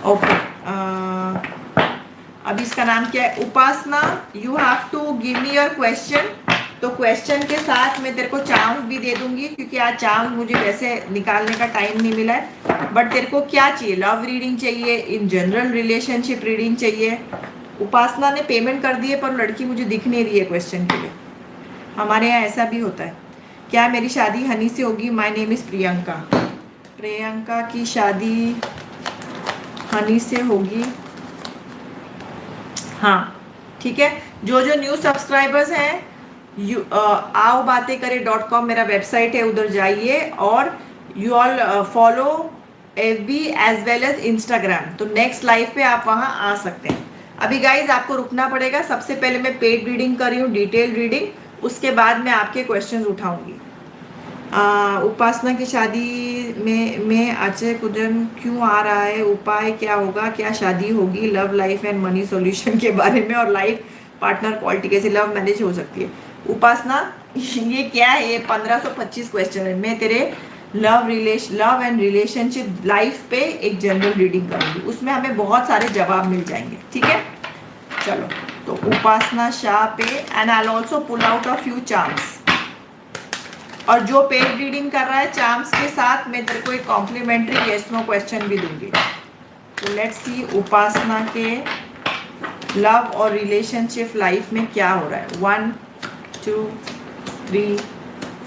ओके, अब इसका नाम क्या है? Upasana, you have to give me your question. तो क्वेश्चन के साथ मैं तेरे को चांस भी दे दूंगी, क्योंकि आज चांस मुझे वैसे निकालने का टाइम नहीं मिला है। बट तेरे को क्या चाहिए? लव रीडिंग चाहिए, इन जनरल रिलेशनशिप रीडिंग चाहिए? उपासना ने पेमेंट कर दी है पर लड़की मुझे दिख नहीं रही है क्वेश्चन के लिए। हमारे यहाँ ऐसा भी होता है। क्या मेरी शादी हनी से होगी? My name is Priyanka. Priyanka की शादी हनी से होगी? हाँ ठीक है। जो जो न्यू सब्सक्राइबर्स हैं, आओ बातें करें .com मेरा वेबसाइट है, उधर जाइए और you all follow FB as well as Instagram. तो नेक्स्ट लाइव पे आप वहां आ सकते हैं। अभी गाइज आपको रुकना पड़ेगा। सबसे पहले मैं पेड रीडिंग कर रही हूँ, डिटेल रीडिंग, उसके बाद मैं आपके क्वेश्चंस उठाऊंगी। उपासना की शादी में अजय कुजन क्यों आ रहा है? उपाय क्या होगा? क्या शादी होगी? Love life and money solution के बारे में, और लाइफ पार्टनर क्वालिटी कैसे लव मैरिज हो सकती है? उपासना ये क्या है? ये 1525 क्वेश्चन है। मैं तेरे लव एंड रिलेशनशिप लाइफ पे एक जनरल रीडिंग करूंगी, उसमें हमें बहुत सारे जवाब मिल जाएंगे। ठीक है, चलो। तो उपासना शाह पे, and I also pull out a few charms. और जो पेड रीडिंग कर रहा है चार्म्स के साथ, मैं तेरे को एक कॉम्प्लीमेंट्री यस नो क्वेश्चन भी दूंगी। तो लेट्स सी उपासना के लव और रिलेशनशिप लाइफ में क्या हो रहा है। 1 2 3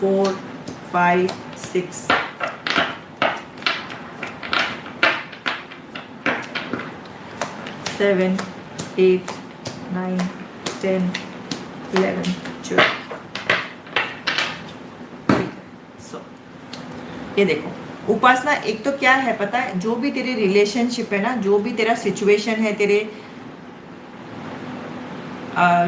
4 5 6 7 8 9 10 11 12। ये देखो उपासना, एक तो क्या है पता है, जो भी तेरे रिलेशनशिप है ना, जो भी तेरा सिचुएशन है तेरे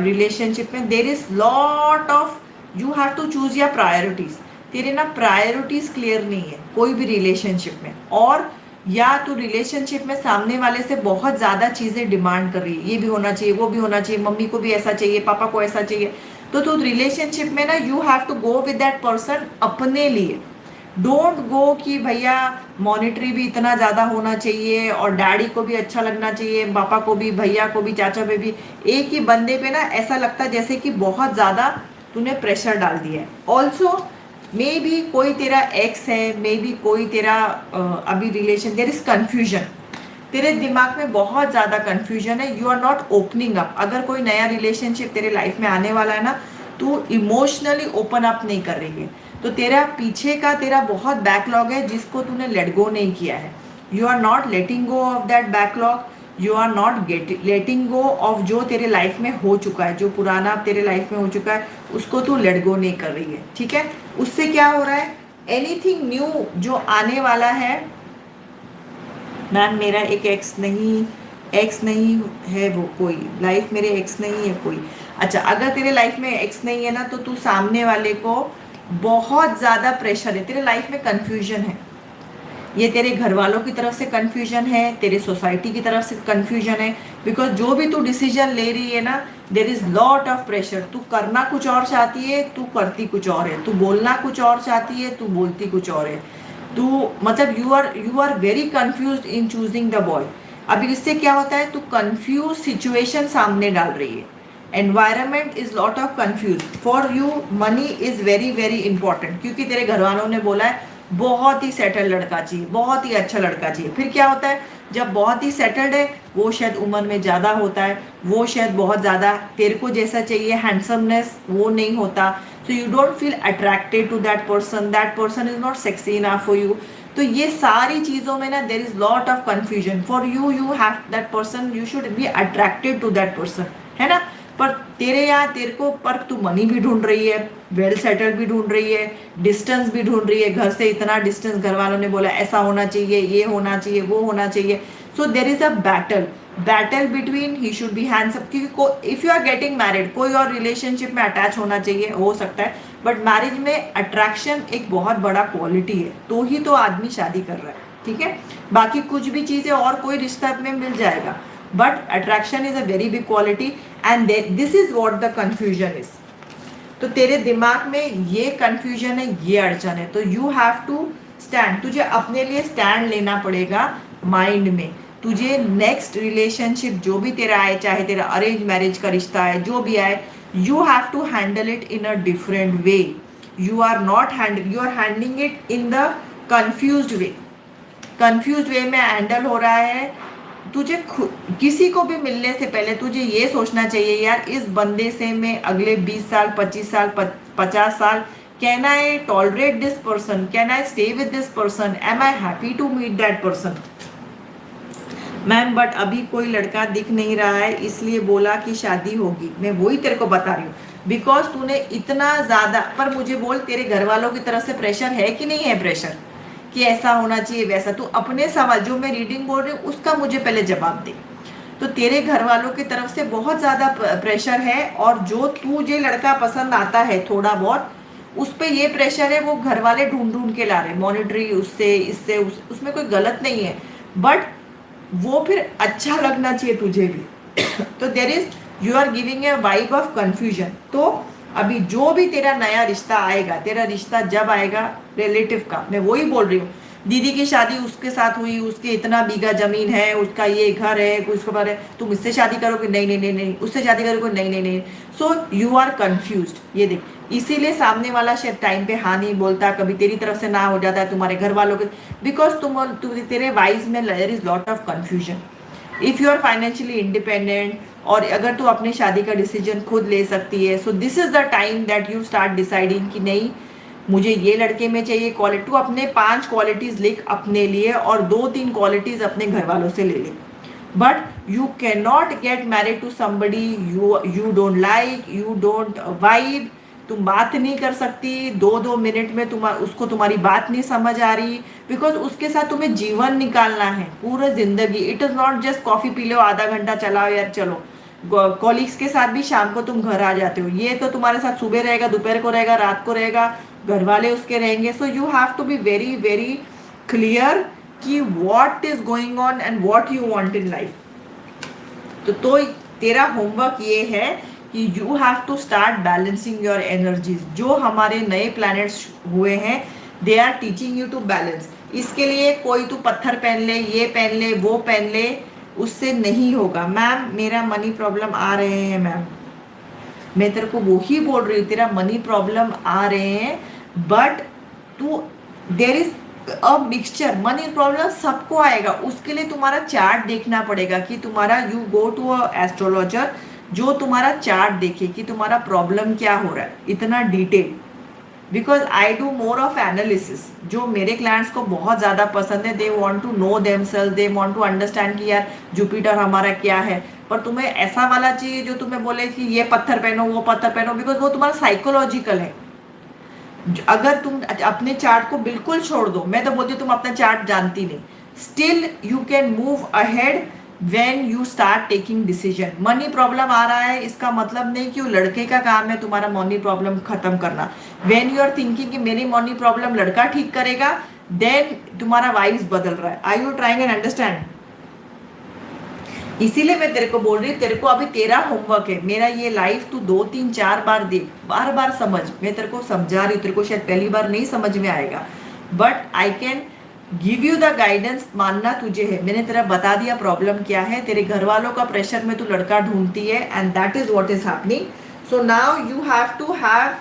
रिलेशनशिप में, there is lot of, you have to choose your priorities. तेरे ना प्रायोरिटीज क्लियर नहीं है कोई भी रिलेशनशिप में, और या तू रिलेशनशिप में सामने वाले से बहुत ज्यादा चीजें डिमांड कर रही है, ये भी होना चाहिए, वो भी होना चाहिए, मम्मी को भी ऐसा चाहिए, पापा को ऐसा चाहिए। तो तू रिलेशनशिप में ना, you have to go with that person अपने लिए। डोंट गो कि भैया मॉनिटरी भी इतना ज़्यादा होना चाहिए और डैडी को भी अच्छा लगना चाहिए, पापा को भी, भैया को भी, चाचा पे भी। एक ही बंदे पे ना ऐसा लगता है जैसे कि बहुत ज़्यादा तूने प्रेशर डाल दिया है। ऑल्सो मे बी कोई तेरा एक्स है, मे बी कोई तेरा अभी रिलेशन, देयर इज कन्फ्यूजन। तेरे दिमाग में बहुत ज़्यादा कन्फ्यूजन है, you are not opening up. अगर कोई नया रिलेशनशिप तेरे लाइफ में आने वाला है ना, तू इमोशनली ओपन अप नहीं कर रही है। तो तेरा पीछे का तेरा बहुत बैकलॉग है जिसको तूने लेट गो नहीं किया है। You are not letting go of that backlog, you are not letting go of जो तेरे लाइफ में हो चुका है, जो पुराना तेरे लाइफ में हो चुका है, उसको तू लेट गो नहीं कर रही है। ठीक है, उससे क्या हो रहा है, एनीथिंग न्यू जो आने वाला है। मैम मेरा एक एक्स नहीं है, वो कोई लाइफ मेरे एक्स नहीं है कोई। अच्छा, अगर तेरे लाइफ में एक्स नहीं है ना, तो तू सामने वाले को बहुत ज़्यादा प्रेशर है, तेरे लाइफ में कन्फ्यूजन है। ये तेरे घर वालों की तरफ से कन्फ्यूजन है, तेरे सोसाइटी की तरफ से कन्फ्यूजन है। बिकॉज जो भी तू डिसीजन ले रही है ना, there is lot of pressure. तू करना कुछ और चाहती है, तू करती कुछ और है। तू बोलना कुछ और चाहती है, तू बोलती कुछ और है। तू मतलब you are very confuse in choosing the boy. अभी इससे क्या होता है, तू कन्फ्यूज सिचुएशन सामने डाल रही है। Environment is lot of confuse for you. Money is very very important, क्योंकि तेरे घर वालों ने बोला है बहुत ही सेटल्ड लड़का चाहिए, बहुत ही अच्छा लड़का चाहिए। फिर क्या होता है, जब बहुत ही सेटल्ड है, वो शायद उम्र में ज़्यादा होता है, वो शायद बहुत ज़्यादा तेरे को जैसा चाहिए हैंडसमनेस वो नहीं होता। So you don't feel attracted to that person is not sexy enough for you. तो ये सारी चीज़ों में ना there is lot of confusion for you. You have that person, you should be attracted to that person, है ना। पर तेरे यहाँ तेरे को, पर तू मनी भी ढूंढ रही है, वेल सेटल्ड भी ढूंढ रही है, डिस्टेंस भी ढूंढ रही है, घर से इतना डिस्टेंस, घर वालों ने बोला ऐसा होना चाहिए, ये होना चाहिए, वो होना चाहिए। So there is a battle between, he should be handsome, क्योंकि if you are getting married, कोई और रिलेशनशिप में अटैच होना चाहिए, हो सकता है, बट मैरिज में अट्रैक्शन एक बहुत बड़ा क्वालिटी है, तो ही तो आदमी शादी कर रहा है। ठीक है, बाकी कुछ भी चीजें और कोई रिश्ता में मिल जाएगा, but attraction is a very big quality and this is what the confusion is. तो तेरे दिमाग में ये कंफ्यूजन है, ये अड़चन है, तो यू हैव टू स्टैंड, तुझे अपने लिए स्टैंड लेना पड़ेगा माइंड में। तुझे नेक्स्ट रिलेशनशिप जो भी तेरा आए, चाहे तेरा अरेंज मैरिज का रिश्ता है, जो भी आए, you have to handle it in a different way. You are not handle, you are handling it in the confused way. Confused way में हैंडल हो रहा है। तुझे किसी को भी मिलने से पहले तुझे ये सोचना चाहिए, यार इस बंदे से मैं अगले 20 साल, 25 साल, 50 साल, can I tolerate this person, can I stay with this person, am I happy to meet that person. Ma'am but अभी कोई लड़का दिख नहीं रहा है, इसलिए बोला कि शादी होगी। मैं वही तेरे को बता रही हूँ, बिकॉज तूने इतना ज्यादा, पर मुझे बोल तेरे घर वालों की तरफ से प्रेशर है कि नहीं है, प्रेशर कि ऐसा होना चाहिए वैसा। तू अपने सवाल जो मैं रीडिंग बोल रही हूँ उसका मुझे पहले जवाब दे। तो तेरे घर वालों की तरफ से बहुत ज्यादा प्रेशर है, और जो तुझे लड़का पसंद आता है थोड़ा बहुत, उस पे ये प्रेशर है, वो घर वाले ढूंढ ढूंढ के ला रहे, मॉनिटरी उससे इससे उसमें कोई गलत नहीं है, बट वो फिर अच्छा लगना चाहिए तुझे भी। तो there is, you are giving a vibe of confusion. तो अभी जो भी तेरा नया रिश्ता आएगा, तेरा रिश्ता जब आएगा रिलेटिव का, मैं वही बोल रही हूँ, दीदी की शादी उसके साथ हुई, उसके इतना बीघा जमीन है, उसका ये घर है, उसके बारे है, तुम इससे शादी करोगे, नहीं नहीं नहीं नहीं, उससे शादी करोगे, नहीं नहीं नहीं। सो यू आर कंफ्यूज्ड, ये देख, इसीलिए सामने वाला शायद टाइम पे हाँ नहीं बोलता, कभी तेरी तरफ से ना हो जाता है, तुम्हारे घर वालों के, बिकॉज तेरे वाइज में there is lot of confusion. If you are financially independent, और अगर तू अपने शादी का डिसीजन खुद ले सकती है, so this is the time that you start deciding कि नहीं मुझे ये लड़के में चाहिए क्वालिटी। तू अपने 5 क्वालिटीज लिख अपने लिए, और 2-3 क्वालिटीज अपने घर वालों से ले ले। But you can not get married to somebody you don't like, you don't vibe. तुम बात नहीं कर सकती 2-2 मिनट में, उसको तुम्हारी बात नहीं समझ आ रही, बिकॉज उसके साथ तुम्हें जीवन निकालना है, पूरा जिंदगी। It is not just coffee पी लो, आधा घंटा चलाओ यार चलो। कॉलीग्स के साथ भी शाम को तुम घर आ जाते हो, ये तो तुम्हारे साथ सुबह रहेगा, दोपहर को रहेगा, रात को रहेगा, घर वाले उसके रहेंगे। So you have to be very very clear कि what is going on and what you want in life. तो तेरा होमवर्क ये है कि you have to start balancing your energies. जो हमारे नए प्लैनेट्स हुए हैं, they are teaching you to balance. इसके लिए कोई तू पत्थर पहन ले, ये पहन ले, वो पहन ले, उससे नहीं होगा। मैम मेरा मनी प्रॉब्लम आ रहे हैं, मैम मैं तेरे को वो ही बोल रही हूँ, तेरा मनी प्रॉब्लम आ रहे हैं, बट तू, देर is a mixture. Money problem सबको आएगा, उसके लिए तुम्हारा चार्ट देखना पड़ेगा कि तुम्हारा, you go to a astrologer जो तुम्हारा चार्ट देखे कि तुम्हारा प्रॉब्लम क्या हो रहा है, इतना detail. Because I do more of analysis, जो मेरे क्लाइंट्स को बहुत ज़्यादा पसंद है। They want to know themselves, they want to understand कि यार जुपिटर हमारा क्या है। पर तुम्हें ऐसा वाला चाहिए जो तुम्हें बोले कि ये पत्थर पहनो, वो पत्थर पहनो, बिकॉज वो तुम्हारा साइकोलॉजिकल है। अगर तुम अपने चार्ट को बिल्कुल छोड़ दो, मैं तो बोलती हूँ तुम अपना चार्ट जानती नहीं, still you can move ahead when you start taking decision। Money problem आ रहा है, इसका मतलब नहीं कि वो लड़के का काम है तुम्हारा मनी प्रॉब्लम खत्म करना। when you are thinking कि मेरी मनी प्रॉब्लम लड़का ठीक करेगा, then तुम्हारा वाइब्स बदल रहा है। Are you trying and understand? इसीलिए मैं तेरे को बोल रही हूँ, तेरे को अभी तेरा होमवर्क है। मेरा ये लाइफ तू 2-3-4 बार देख, बार बार समझ। मैं तेरे को समझा रही हूँ, तेरे को शायद पहली बार नहीं समझ में आएगा, but I can give you the guidance. मानना तुझे है, मैंने तेरा बता दिया प्रॉब्लम क्या है। तेरे घर वालों का प्रेशर में तू लड़का ढूंढती है, and that is what is happening. So now you have to have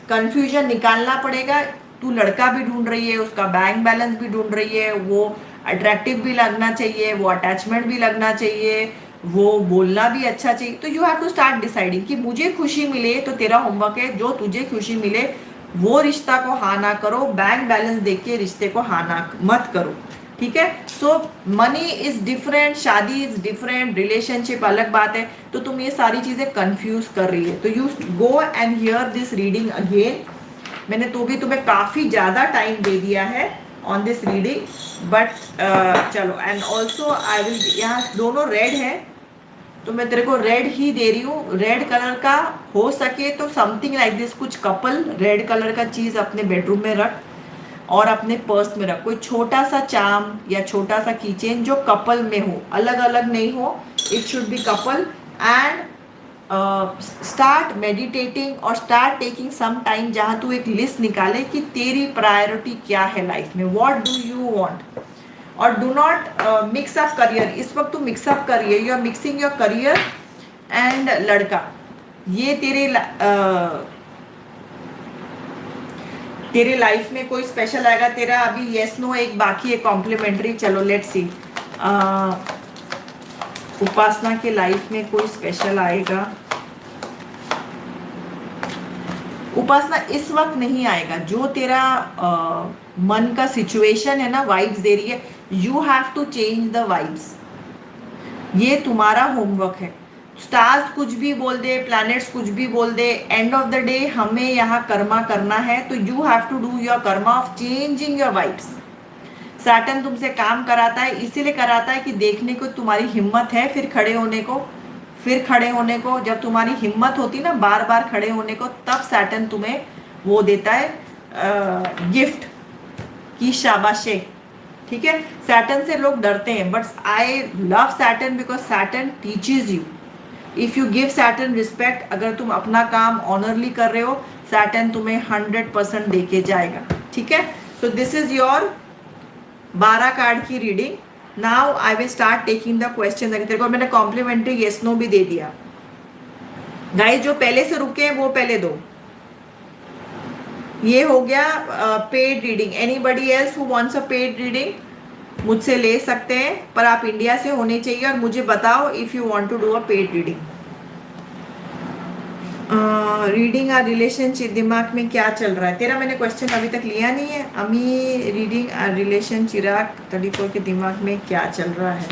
confusion निकालना पड़ेगा। तू लड़का भी ढूंढ रही है, उसका बैंक बैलेंस भी ढूंढ रही है, वो अट्रैक्टिव भी लगना चाहिए, वो अटैचमेंट भी लगना चाहिए, वो बोलना भी अच्छा चाहिए। तो you have to start deciding कि मुझे खुशी मिले। तो तेरा होमवर्क है, जो तुझे खुशी मिले वो रिश्ता को हाँ ना करो, बैंक बैलेंस देख के रिश्ते को हाँ ना मत करो, ठीक है। सो मनी इज डिफरेंट, शादी इज डिफरेंट, रिलेशनशिप अलग बात है। तो तुम ये सारी चीजें कंफ्यूज कर रही है, तो you go and here this reading again. मैंने तो भी तुम्हें काफी ज्यादा टाइम दे दिया है ऑन दिस रीडिंग, बट चलो। एंड ऑल्सो आई विल, यहाँ दोनों रेड है तो मैं तेरे को रेड ही दे रही हूँ। रेड कलर का हो सके तो समथिंग लाइक दिस, कुछ कपल रेड कलर का चीज अपने बेडरूम में रख। और अपने पर्स में रख। कोई छोटा सा चार्म या छोटा सा कीचेन जो कपल में हो, अलग अलग नहीं हो, it should be couple. And start meditating और स्टार्ट टेकिंग सम टाइम, जहाँ तू एक लिस्ट निकाले कि तेरी प्रायोरिटी क्या है लाइफ में, व्हाट डू यू वांट। और do not mix up career. इस वक्त तू mix up career, you are mixing your career and लड़का। ये तेरे लाइफ में कोई स्पेशल आएगा। तेरा अभी येस नो एक बाकी है कॉम्प्लीमेंट्री। चलो लेट्स सी, उपासना के लाइफ में कोई स्पेशल आएगा। उपासना इस वक्त नहीं आएगा। जो तेरा मन का सिचुएशन है ना, वाइब्स दे रही है, you have to change the vibes. ये तुम्हारा होमवर्क है। स्टार्स कुछ भी बोल दे, प्लैनेट्स कुछ भी बोल दे, एंड ऑफ द डे हमें यहाँ कर्मा करना है। तो you have to do your karma of changing your vibes. Saturn तुमसे काम कराता है, इसीलिए कराता है कि देखने को तुम्हारी हिम्मत है फिर खड़े होने को, फिर खड़े होने को। जब तुम्हारी हिम्मत होती ना बार बार खड़े होने को, तब सैटर्न तुम्हें वो देता है गिफ्ट की शाबाशे। ठीक है, सैटर्न से लोग डरते हैं, but I love Saturn because Saturn teaches you. If you give Saturn respect, अगर तुम अपना काम ऑनरली कर रहे हो, सैटर्न तुम्हें 100% देके जाएगा। ठीक है, so this is your 12 card की reading. Now I will start taking the question. तेरे को मैंने कॉम्प्लीमेंट्री येस नो भी दे दिया। गाइस जो पहले से रुके हैं वो पहले दो। ये हो गया paid reading. Anybody else who wants a paid reading मुझसे ले सकते हैं, पर आप इंडिया से होने चाहिए। और मुझे बताओ if you want to do a paid reading. Reading a relationship, दिमाग में क्या चल रहा है तेरा? मैंने क्वेश्चन अभी तक लिया नहीं है। अमी रीडिंग आ रिलेशन, चिराग 34 के दिमाग में क्या चल रहा है?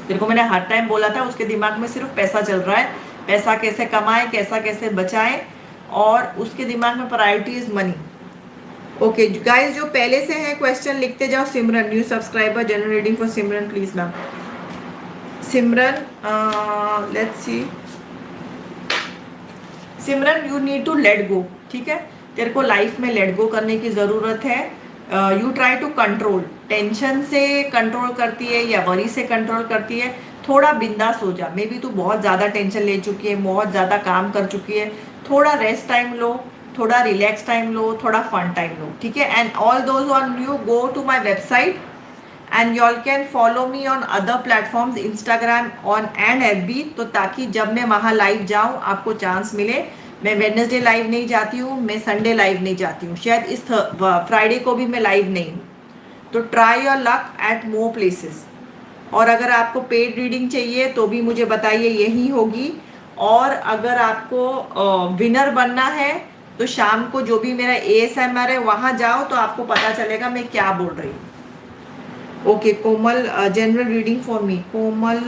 तेरे को मैंने हर टाइम बोला था उसके दिमाग में सिर्फ पैसा चल रहा है, पैसा कैसे कमाए, कैसा कैसे बचाए, और उसके दिमाग में priority is money. Okay guys, जो पहले से है क्वेश्चन लिखते जाओ। Simran, new subscriber, general reading for Simran please ma'am. Simran, let's see. Simran you need to let go. ठीक है, तेरे को लाइफ में लेट गो करने की ज़रूरत है। You try to control, tension से कंट्रोल करती है या वरी से कंट्रोल करती है। थोड़ा बिंदास हो जा। मे बी तू बहुत ज़्यादा टेंशन ले चुकी है, बहुत ज़्यादा काम कर चुकी है। थोड़ा रेस्ट टाइम लो, थोड़ा रिलैक्स टाइम लो, थोड़ा फन टाइम लो। ठीक है, and all those on you go to my website and you all can follow me on other platforms, Instagram on and FB। तो ताकि जब मैं वहाँ लाइव जाऊँ आपको चांस मिले। मैं वेडनेसडे लाइव नहीं जाती हूँ, मैं संडे लाइव नहीं जाती हूँ, शायद इस फ्राइडे को भी मैं लाइव नहीं हूँ। तो try your luck at more places. और अगर आपको पेड रीडिंग चाहिए तो भी मुझे बताइए, यही होगी। और अगर आपको विनर बनना है तो शाम को जो भी मेरा ASMR है वहाँ जाओ तो आपको पता चलेगा मैं क्या बोल रही हूँ। Okay Komal, general reading for me. Komal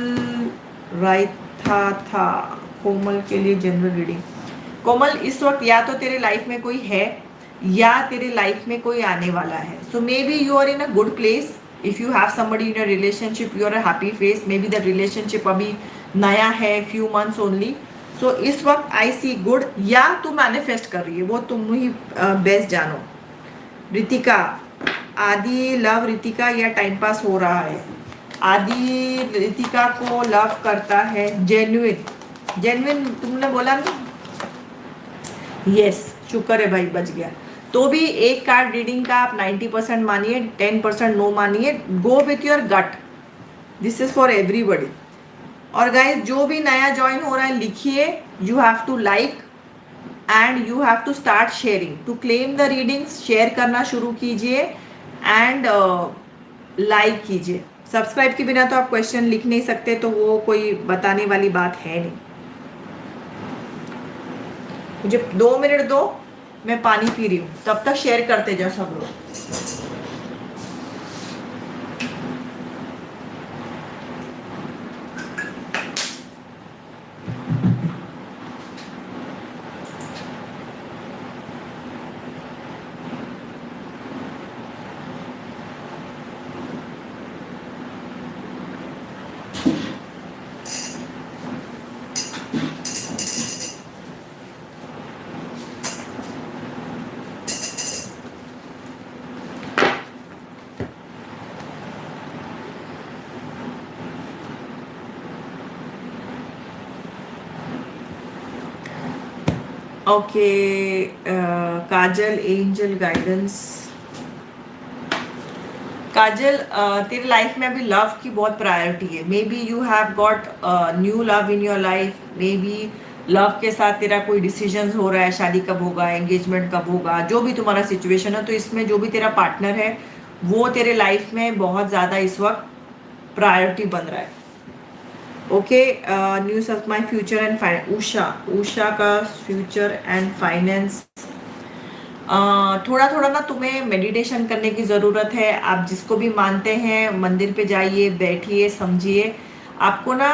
रायथा था, कोमल के लिए जनरल रीडिंग। कोमल, इस वक्त या तो तेरे लाइफ में कोई है या तेरे लाइफ में कोई आने वाला है। So may B you are in a good place. If you have somebody in a relationship, you are a happy face. May be the relationship अभी नया है, फ्यू मंथ्स ओनली। सो इस वक्त आई सी गुड, या तू मैनिफेस्ट कर रही है, वो तुम ही बेस्ट जानो। रितिका, आदि लव रितिका या टाइम पास हो रहा है? आदि रितिका को लव करता है, जेन्युइन। जेन्युइन तुमने बोला ना? यस, शुक्र है भाई, बच गया। तो भी एक कार्ड रीडिंग का आप 90% मानिए, 10% नो मानिए। Go with your gut, this is for everybody. और गाइस जो भी नया ज्वाइन हो रहा है लिखिए, you have to like and you have to start sharing to claim the readings. Share करना शुरू कीजिए एंड लाइक कीजिए। सब्सक्राइब के बिना तो आप क्वेश्चन लिख नहीं सकते, तो वो कोई बताने वाली बात है नहीं। मुझे 2 मिनट दो, मैं पानी पी रही हूँ, तब तक शेयर करते जाओ सब लोग। ओके, काजल एंजल गाइडेंस। काजल, तेरे लाइफ में अभी लव की बहुत प्रायोरिटी है। May be you have got new love in your life. May be love के साथ तेरा कोई डिसीजन हो रहा है, शादी कब होगा, एंगेजमेंट कब होगा, जो भी तुम्हारा सिचुएशन है। तो इसमें जो भी तेरा पार्टनर है वो तेरे लाइफ में बहुत ज़्यादा इस वक्त प्रायोरिटी बन रहा है। Okay, news of my future and finance. Usha, Usha का फ्यूचर एंड फाइनेंस। थोड़ा थोड़ा ना तुम्हें मेडिटेशन करने की ज़रूरत है। आप जिसको भी मानते हैं मंदिर पे जाइए, बैठिए, समझिए। आपको ना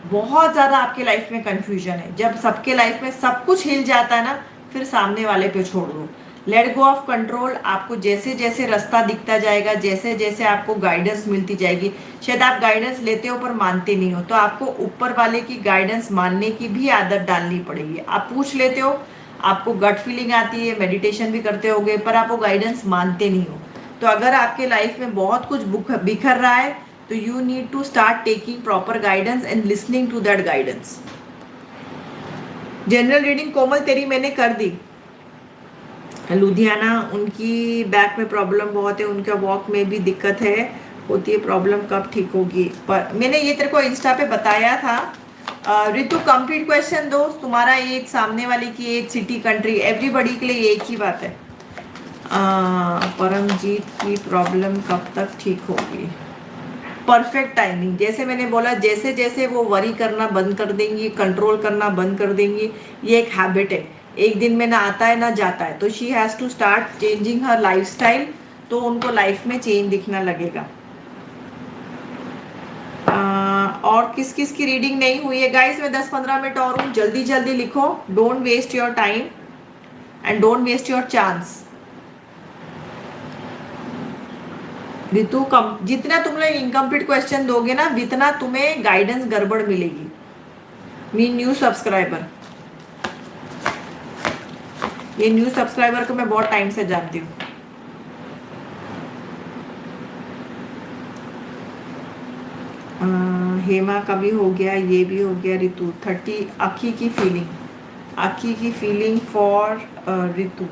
बहुत ज़्यादा आपके लाइफ में कंफ्यूजन है। जब सबके लाइफ में सब कुछ हिल जाता है ना, फिर सामने वाले पे छोड़ दो। Let go of control. आपको जैसे जैसे रास्ता दिखता जाएगा, जैसे जैसे आपको गाइडेंस मिलती जाएगी, शायद आप गाइडेंस लेते हो पर मानते नहीं हो, तो आपको ऊपर वाले की गाइडेंस मानने की भी आदत डालनी पड़ेगी। आप पूछ लेते हो, आपको गट फीलिंग आती है, मेडिटेशन भी करते होगे, पर आप वो गाइडेंस मानते नहीं हो। तो अगर आपके लाइफ में बहुत कुछ बिखर रहा है, तो you need to start taking proper guidance and listening to that guidance. General reading Komal तेरी मैंने कर दी। लुधियाना, उनकी बैक में प्रॉब्लम बहुत है, उनका वॉक में भी दिक्कत है, होती है प्रॉब्लम, कब ठीक होगी? पर मैंने ये तेरे को इंस्टा पे बताया था। ऋतु, कंप्लीट क्वेश्चन दो। तुम्हारा एज, सामने वाले की एज, सिटी, कंट्री, एवरीबडी के लिए एक ही बात है। परमजीत की प्रॉब्लम कब तक ठीक होगी? Perfect timing. जैसे मैंने बोला, जैसे जैसे वो वरी करना बंद कर देंगी, कंट्रोल करना बंद कर देंगी, ये एक हैबिट है, एक दिन में ना आता है ना जाता है। तो she has to start changing her lifestyle, तो उनको लाइफ में चेंज दिखना लगेगा। और किस किस की रीडिंग नहीं हुई है गाइस? मैं 10-15 मिनट और हूँ, जल्दी जल्दी लिखो। Don't waste your time and don't waste your chance. Ritu, कम जितना तुम लोग इनकम्प्लीट क्वेश्चन दोगे ना, जितना तुम्हें गाइडेंस गड़बड़ मिलेगी। मी न्यू सब्सक्राइबर, ये न्यू सब्सक्राइबर को मैं बहुत टाइम से जानती हूँ। हेमा का भी हो गया, ये भी हो गया। ऋतु 30, आखी की फीलिंग, आखी की feeling for Ritu.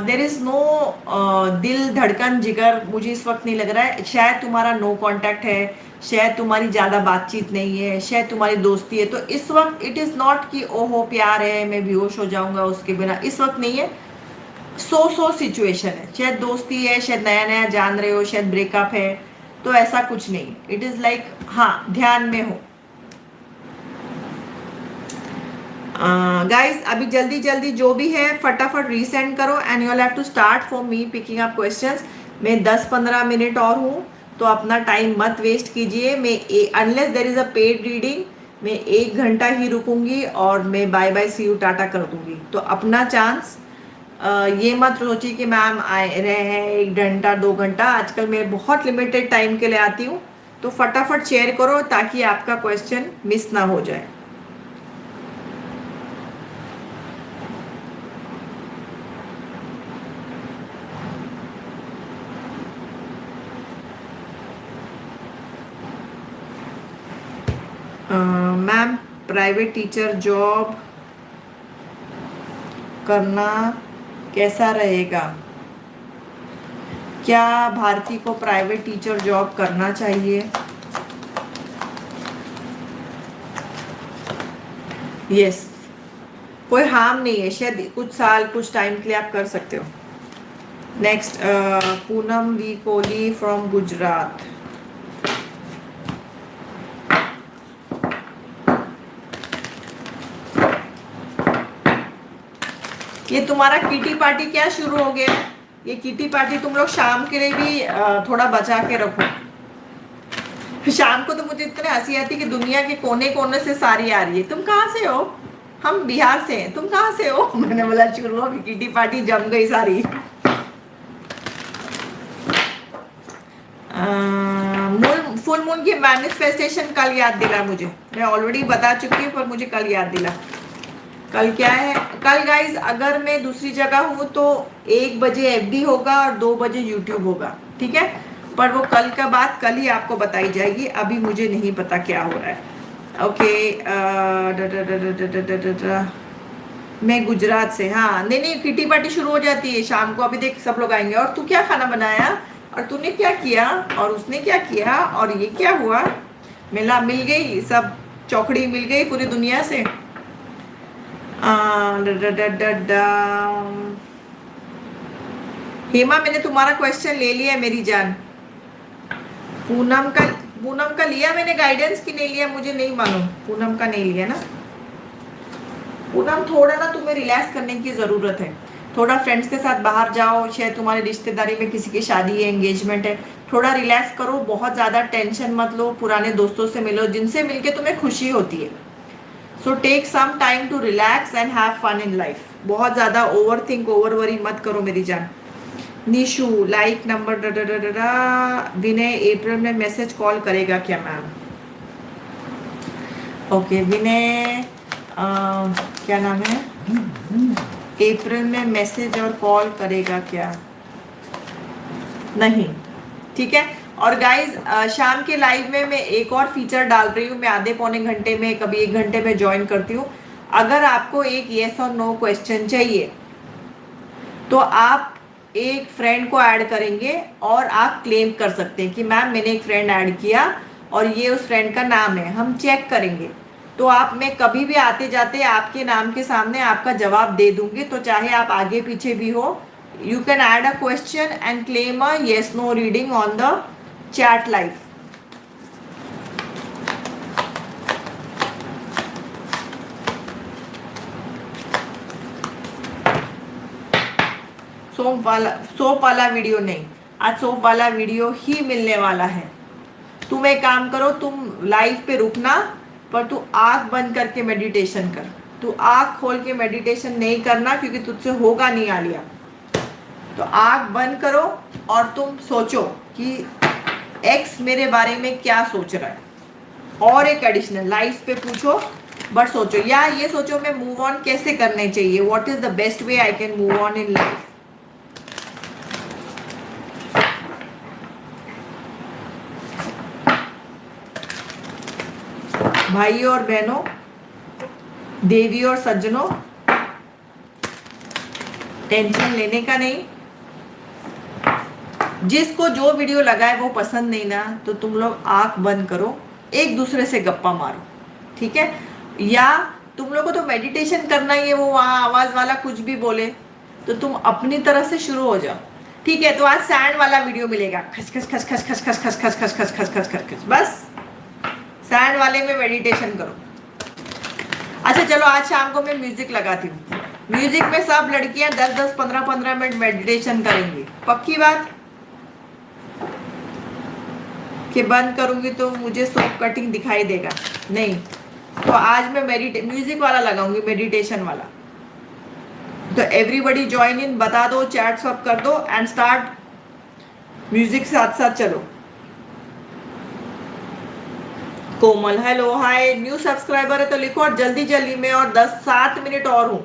There is no दिल धड़कन जिगर, मुझे इस वक्त नहीं लग रहा है। शायद तुम्हारा नो कांटेक्ट है, शायद तुम्हारी ज़्यादा बातचीत नहीं है, शायद तुम्हारी दोस्ती है। तो इस वक्त इट इज़ नॉट कि ओहो प्यार है, मैं बेहोश हो जाऊंगा उसके बिना, इस वक्त नहीं है। सो सिचुएशन है, शायद दोस्ती है, शायद नया नया जान रहे हो, शायद ब्रेकअप है। तो ऐसा कुछ नहीं, इट इज़ लाइक हाँ, ध्यान में हो। गाइस, अभी जल्दी जल्दी जो भी है फटाफट रीसेंड करो and you will have to start for me picking up questions. मैं 10-15 मिनट और हूँ, तो अपना टाइम मत वेस्ट कीजिए। मैं unless there is a paid reading, मैं 1 घंटा ही रुकूंगी और मैं bye bye see you tata कर दूंगी। तो अपना चांस, ये मत सोचिए कि मैम आए रहे हैं 1 घंटा 2 घंटा। आजकल मैं बहुत लिमिटेड टाइम के लिए आती हूँ, तो फटाफट शेयर करो ताकि आपका क्वेश्चन मिस ना हो जाए। मैम, प्राइवेट टीचर जॉब करना कैसा रहेगा? क्या भारती को प्राइवेट टीचर जॉब करना चाहिए? यस, कोई हार्म नहीं है, शायद कुछ साल, कुछ टाइम के लिए आप कर सकते हो। Next, Poonam V Kohli from Gujarat. ये तुम्हारा किटी पार्टी क्या शुरू हो गया? ये किटी पार्टी तुम लोग शाम के लिए भी थोड़ा बचा के रखो। शाम को तो मुझे इतने हंसी आती कि दुनिया के कोने कोने से सारी आ रही है। तुम कहाँ से हो? हम बिहार से हैं। तुम कहाँ से हो? मैंने बोला शुरू हो, किटी पार्टी जम गई सारी। फुल मून की मैनिफेस्टेशन कल याद दिला मुझे। मैं ऑलरेडी बता चुकी हूँ, पर मुझे कल याद दिला। कल क्या है? कल गाइज, अगर मैं दूसरी जगह हूँ तो 1 बजे एफडी होगा और 2 बजे यूट्यूब होगा, ठीक है? पर वो कल का बात कल ही आपको बताई जाएगी, अभी मुझे नहीं पता क्या हो रहा है। ओके, मैं गुजरात से। हाँ, नहीं नहीं, किटी पार्टी शुरू हो जाती है शाम को, अभी देख सब लोग आएंगे। और तू क्या खाना बनाया, और तूने क्या किया, और उसने क्या किया, और ये क्या हुआ। मिला, मिल गई सब, चौकड़ी मिल गई पूरी दुनिया से। आ, ड, ड, ड, ड, ड, हेमा, मैंने तुम्हारा क्वेश्चन ले लिया है मेरी जान। पूनम का, पूनम का लिया मैंने गाइडेंस, की नहीं लिया मुझे नहीं मालूम। पूनम का नहीं लिया ना। पूनम, थोड़ा ना तुम्हें रिलैक्स करने की जरूरत है। थोड़ा फ्रेंड्स के साथ बाहर जाओ, शायद तुम्हारी रिश्तेदारी में किसी की शादी है, एंगेजमेंट है। थोड़ा रिलैक्स करो, बहुत ज्यादा टेंशन मत लो, पुराने दोस्तों से मिलो जिनसे मिलके तुम्हें खुशी होती है। So take some time to relax and have fun in life. बहुत ज्यादा ओवर थिंक, ओवर वरी मत करो मेरी जान। निशु, लाइक नंबर, विनय अप्रैल में मैसेज कॉल करेगा क्या मैम। ओके विनय, क्या नाम है, अप्रैल में मैसेज और कॉल करेगा क्या, नहीं, ठीक है। और गाइज, शाम के लाइव में मैं एक और फीचर डाल रही हूँ, मैं आधे पौने घंटे में, कभी 1 घंटे में ज्वाइन करती हूँ। अगर आपको एक येस और नो क्वेश्चन चाहिए तो आप एक फ्रेंड को ऐड करेंगे और आप क्लेम कर सकते हैं कि मैम मैंने एक फ्रेंड ऐड किया और ये उस फ्रेंड का नाम है, हम चेक करेंगे। तो आप, मैं कभी भी आते जाते आपके नाम के सामने आपका जवाब दे दूंगी, तो चाहे आप आगे पीछे भी हो, you can add a question and claim a yes no reading on the chat live. Soap वाला वीडियो नहीं, आज सोप वाला वीडियो ही मिलने वाला है। तुम एक काम करो, तुम लाइव पे रुकना, पर तू आंख बंद करके मेडिटेशन कर। तू आंख खोल के मेडिटेशन नहीं करना क्योंकि तुझसे होगा नहीं आलिया। तो आंख बंद करो और तुम सोचो कि एक्स मेरे बारे में क्या सोच रहा है, और एक एडिशनल लाइव पे पूछो, बट सोचो, या ये सोचो मैं मूव ऑन कैसे करने चाहिए, what is the best way I can move on in life. भाइयों और बहनों, देवी और सज्जनों, टेंशन लेने का नहीं। जिसको जो वीडियो लगा है वो पसंद नहीं ना, तो तुम लोग आंख बंद करो, एक दूसरे से गप्पा मारो, ठीक है। या तुम लोग को तो मेडिटेशन करना ही है, वो वहां आवाज वाला कुछ भी बोले तो तुम अपनी तरफ से शुरू हो जाओ, ठीक है। तो आज सैंड वाला वीडियो मिलेगा, खस खस खस खस खस खस खस खस खस खस खस खस खस खस, बस सैंड वाले में मेडिटेशन करो। अच्छा चलो, आज शाम को मैं म्यूजिक लगाती हूँ, म्यूजिक में सब लड़कियां 10-10 15-15 मिनट मेडिटेशन करेंगी, पक्की बात। कि बंद करूंगी तो मुझे सोप कटिंग दिखाई देगा, नहीं। तो आज मैं म्यूजिक वाला लगाऊंगी, मेडिटेशन वाला। तो एवरीबडी ज्वाइन इन, बता दो, चैट सब कर दो एंड स्टार्ट म्यूजिक साथ साथ चलो। कोमल, हेलो, हाय, न्यू सब्सक्राइबर है तो लिखो, और जल्दी जल्दी में, और 10-7 मिनट और हूं।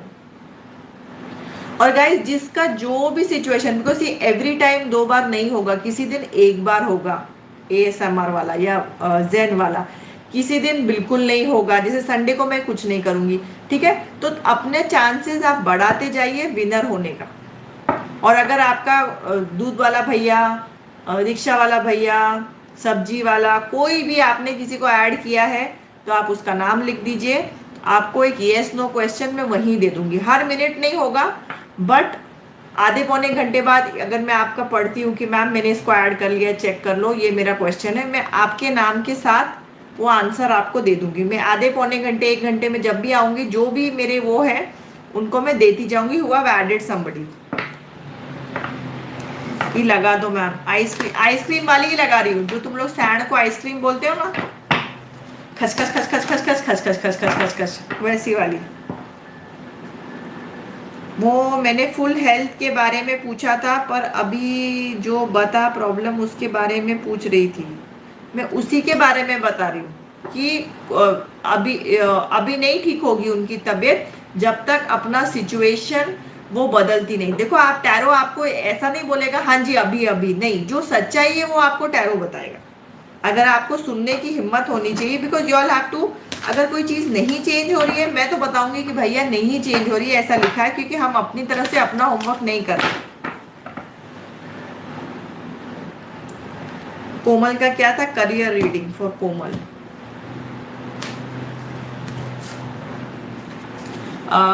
और गाइस, जिसका जो भी सिचुएशन, बिकॉज ये एवरी टाइम 2 बार नहीं होगा, किसी दिन 1 बार होगा ASMR वाला या जेन वाला, किसी दिन बिल्कुल नहीं होगा, जैसे संडे को मैं कुछ नहीं करूंगी, ठीक है। तो अपने चांसेस आप बढ़ाते जाइए विनर होने का। और अगर आपका दूध वाला भैया, रिक्शा वाला भैया, सब्जी वाला, कोई भी आपने किसी को ऐड किया है तो आप उसका नाम लिख दीजिए। आपको एक येस नो क्वेश्चन मैं वहीं दे दूंगी, हर मिनट नहीं होगा, बट आधे पौने घंटे बाद अगर मैं आपका पढ़ती हूँ कि मैम मैंने इसको ऐड कर लिया, चेक कर लो, ये मेरा क्वेश्चन है, मैं आपके नाम के साथ वो आंसर आपको दे दूंगी। मैं आधे पौने घंटे 1 घंटे में जब भी आऊंगी, जो भी मेरे वो है उनको मैं देती जाऊंगी। हुआ एडेड समबडी, ये लगा दो मैम, आइसक्रीम वाली ही लगा रही हूँ, जो तुम लोग सैंड को आइसक्रीम बोलते हो ना, खस खस खस खस खस खस खस खस खस खस खस खस, वैसी वाली। वो मैंने फुल हेल्थ के बारे में पूछा था, पर अभी जो बता प्रॉब्लम उसके बारे में पूछ रही थी, मैं उसी के बारे में बता रही हूँ कि अभी नहीं ठीक होगी उनकी तबीयत जब तक अपना सिचुएशन वो बदलती नहीं। देखो, आप टैरो आपको ऐसा नहीं बोलेगा हाँ जी अभी अभी नहीं, जो सच्चाई है वो आपको टैरो बताएगा। अगर आपको सुनने की हिम्मत होनी चाहिए, because you all have to, अगर कोई चीज नहीं चेंज हो रही है, मैं तो बताऊंगी कि भैया नहीं चेंज हो रही है, ऐसा लिखा है, क्योंकि हम अपनी तरफ से अपना होमवर्क नहीं कर रहे। कोमल का क्या था? Career reading for Komal.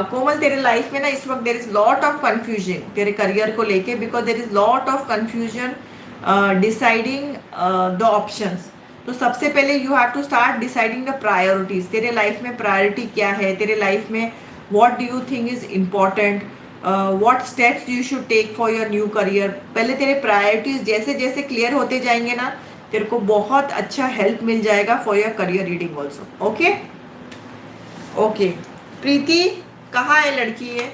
Komal तेरे लाइफ में ना इस वक्त there is lot of confusion तेरे करियर को लेके, because there is lot of confusion deciding the options. तो सबसे पहले you have to start deciding the priorities. तेरे लाइफ में प्रायोरिटी क्या है, तेरे लाइफ में what do you think is important, what steps you should take for your new career. पहले तेरे प्रायोरिटीज जैसे जैसे क्लियर होते जाएंगे ना, तेरे को बहुत अच्छा हेल्प मिल जाएगा for your career reading also. Okay okay. Preeti कहाँ है लड़की है?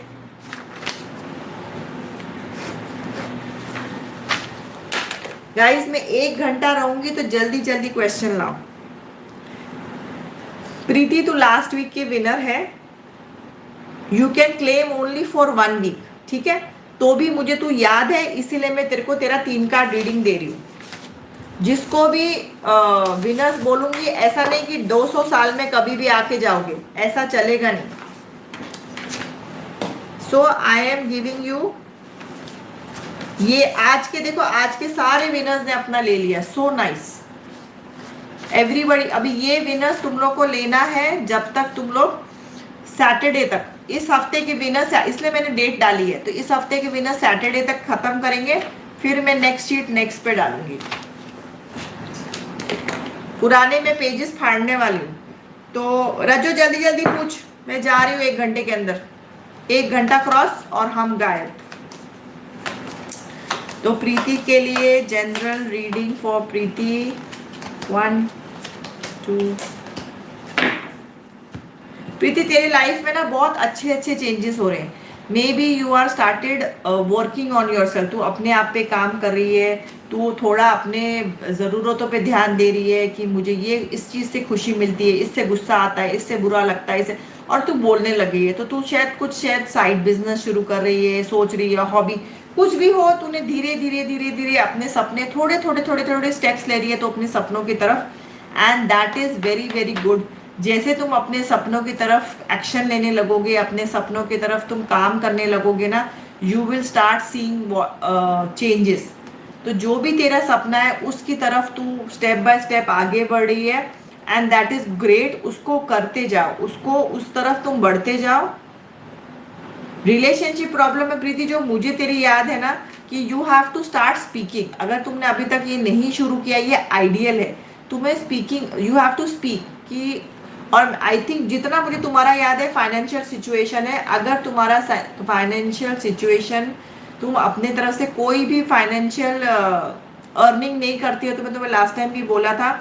गाइस मैं 1 घंटा रहूंगी तो जल्दी जल्दी क्वेश्चन लाओ। प्रीति तू लास्ट वीक की विनर है, you can claim only for 1 week, ठीक है? तो भी मुझे तू याद है, इसीलिए मैं तेरे को तेरा 3 कार्ड रीडिंग दे रही हूँ। जिसको भी विनर्स बोलूंगी, ऐसा नहीं कि 200 साल में कभी भी आके जाओगे, ऐसा चलेगा नहीं। सो आई एम गिविंग यू ये आज के, देखो आज के सारे विनर्स ने अपना ले लिया। So nice everybody. अभी ये विनर्स तुम लोग को लेना है जब तक तुम लोग सैटरडे तक, इस हफ्ते के विनर्स, इसलिए मैंने डेट डाली है, तो इस हफ्ते के विनर्स सैटरडे तक खत्म करेंगे, फिर मैं नेक्स्ट शीट नेक्स्ट पे डालूंगी। पुराने में पेजेस फाड़ने वाली हूँ। तो रजो जल्दी जल्दी पूछ, मैं जा रही हूँ 1 घंटे के अंदर। 1 घंटा क्रॉस और हम गायब। तो प्रीति के लिए जनरल रीडिंग फॉर प्रीति 1 2। प्रीति तेरे लाइफ में ना बहुत अच्छे अच्छे चेंजेस हो रहे हैं। May be you are started working on yourself. तू अपने आप पे काम कर रही है, तू थोड़ा अपने ज़रूरतों पे ध्यान दे रही है कि मुझे ये इस चीज़ से खुशी मिलती है, इससे गुस्सा आता है, इससे बुरा लगता है, इससे, और तू बोलने लगी है। तो तू शायद साइड बिजनेस शुरू कर रही है, सोच रही है, हॉबी कुछ भी हो, तूने धीरे धीरे धीरे धीरे अपने सपने थोड़े थोड़े थोड़े थोड़े स्टेप्स ले रही है तो अपने सपनों की तरफ, and that is very very good. जैसे तुम अपने सपनों की तरफ एक्शन लेने लगोगे, अपने सपनों की तरफ तुम काम करने लगोगे ना, you will start seeing changes. तो जो भी तेरा सपना है उसकी तरफ तू स्टेप बाय स्टेप आगे बढ़ रही है, एंड दैट इज ग्रेट। उसको करते जाओ, उसको उस तरफ तुम बढ़ते जाओ। रिलेशनशिप प्रॉब्लम में प्रीति जो मुझे तेरी याद है ना कि you have to start speaking. अगर तुमने अभी तक ये नहीं शुरू किया, ये आइडियल है, तुम्हें speaking, you have to speak कि, और आई थिंक जितना मुझे तुम्हारा याद है फाइनेंशियल सिचुएशन है, अगर तुम्हारा फाइनेंशियल सिचुएशन, तुम अपने तरफ से कोई भी फाइनेंशियल अर्निंग नहीं करती हो, तो मैं तुम्हें लास्ट टाइम भी बोला था,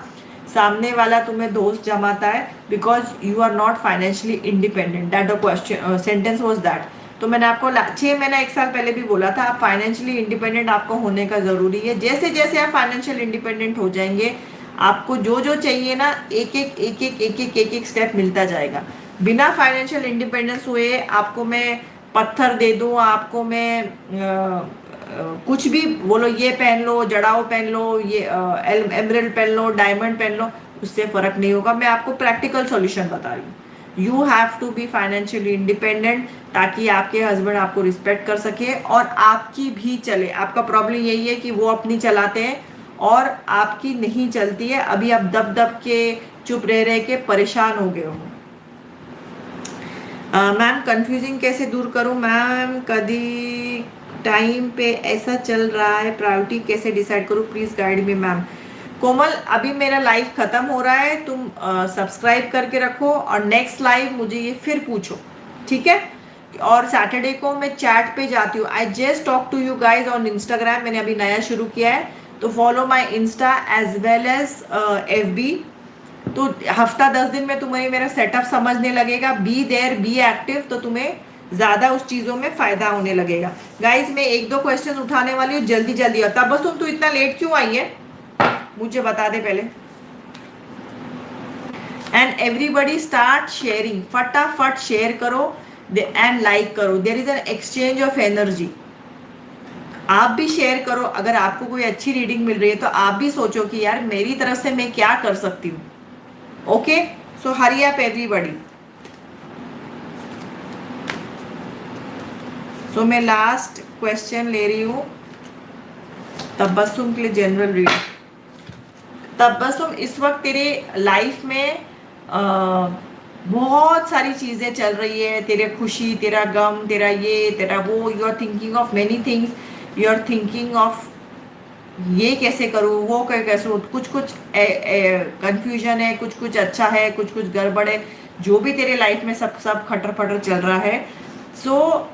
सामने वाला तुम्हें दोस्त जमाता है, because you are not financially independent. That the question sentence was that. तो मैंने आपको 6 महीना 1 साल पहले भी बोला था, आप फाइनेंशियली इंडिपेंडेंट आपको होने का ज़रूरी है। जैसे जैसे आप फाइनेंशियल इंडिपेंडेंट हो जाएंगे, आपको जो जो चाहिए ना, एक एक एक एक एक एक एक एक स्टेप मिलता जाएगा। बिना फाइनेंशियल इंडिपेंडेंस हुए आपको मैं पत्थर दे दूँ, आपको मैं कुछ भी बोलो, ये पहन लो, जड़ाओ पहन लो, ये एमरल्ड पहन लो, डायमंड पहन लो, उससे फ़र्क नहीं होगा। मैं आपको प्रैक्टिकल सॉल्यूशन बता रही हूँ। You have to be financially independent, ताकि आपके हस्बैंड आपको रिस्पेक्ट कर सके और आपकी भी चले। आपका प्रॉब्लम यही है कि वो अपनी चलाते हैं और आपकी नहीं चलती है। अभी आप दब दब के, चुप रह के परेशान हो गए हो। मैम कंफ्यूजिंग कैसे दूर करूं मैम? कभी टाइम पे ऐसा चल रहा है, प्रायोरिटी कैसे डिसाइड करूं, प्लीज गाइड मी मैम। कोमल अभी मेरा लाइव खत्म हो रहा है, तुम सब्सक्राइब करके रखो और नेक्स्ट लाइव मुझे ये फिर पूछो, ठीक है? और सैटरडे को मैं चैट पे जाती हूँ। I just talk to you guys on Instagram, मैंने अभी नया शुरू किया है, तो follow my insta as well as FB। तो हफ्ता 10 दिन में तुम्हें मेरा सेटअप समझने लगेगा। बी देयर, बी एक्टिव, तो तुम्हें ज़्यादा उस चीज़ों में फ़ायदा होने लगेगा। गाइज मैं 1-2 क्वेश्चन उठाने वाली हूँ, जल्दी जल्दी। और तब बस तुम इतना लेट क्यों आई है मुझे बता दे पहले। एंड एवरीबडी स्टार्ट शेयरिंग, फटाफट शेयर करो एंड लाइक करो। There is an exchange of energy. आप भी शेयर करो, अगर आपको कोई अच्छी रीडिंग मिल रही है तो आप भी सोचो कि यार मेरी तरफ से मैं क्या कर सकती हूँ। ओके, सो हरी अप एवरीबॉडी। सो मैं लास्ट क्वेश्चन ले रही हूँ तबस्सुम के लिए, जनरल रीडिंग। तबस्सुम, इस वक्त तेरे लाइफ में बहुत सारी चीजें चल रही है, तेरे खुशी, तेरा गम, तेरा ये, तेरा वो, you are thinking of many things, you are thinking of ये कैसे करूँ, वो कैसे करूँ, कुछ कुछ कंफ्यूजन है, कुछ कुछ अच्छा है, कुछ कुछ गड़बड़ है, जो भी तेरे लाइफ में सब सब खटर फटर चल रहा है। सो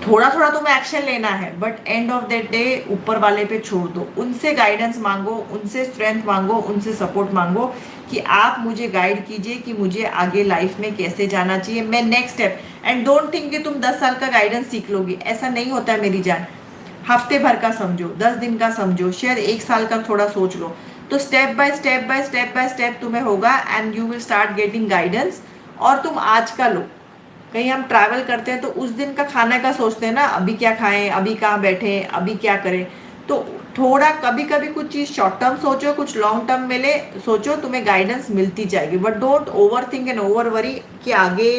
थोड़ा थोड़ा तुम्हें एक्शन लेना है, but and of the day ऊपर वाले पे छोड़ दो, उनसे गाइडेंस मांगो, उनसे स्ट्रेंथ मांगो, उनसे सपोर्ट मांगो कि आप मुझे गाइड कीजिए कि मुझे आगे लाइफ में कैसे जाना चाहिए, मैं next step. And don't think कि तुम 10 साल का गाइडेंस सीख लोगी, ऐसा नहीं होता है मेरी जान। हफ्ते भर का समझो, 10 दिन का समझो, शायद 1 साल का थोड़ा सोच लो, तो step by step by step by step तुम्हें होगा and you will start getting guidance. और तुम आज का लो, कहीं हम ट्रैवल करते हैं तो उस दिन का खाने का सोचते हैं ना, अभी क्या खाएं, अभी कहाँ बैठे, अभी क्या करें। तो थोड़ा कभी कभी कुछ चीज शॉर्ट टर्म सोचो, कुछ लॉन्ग टर्म में ले सोचो, तुम्हें गाइडेंस मिलती जाएगी, but don't over think and over worry कि आगे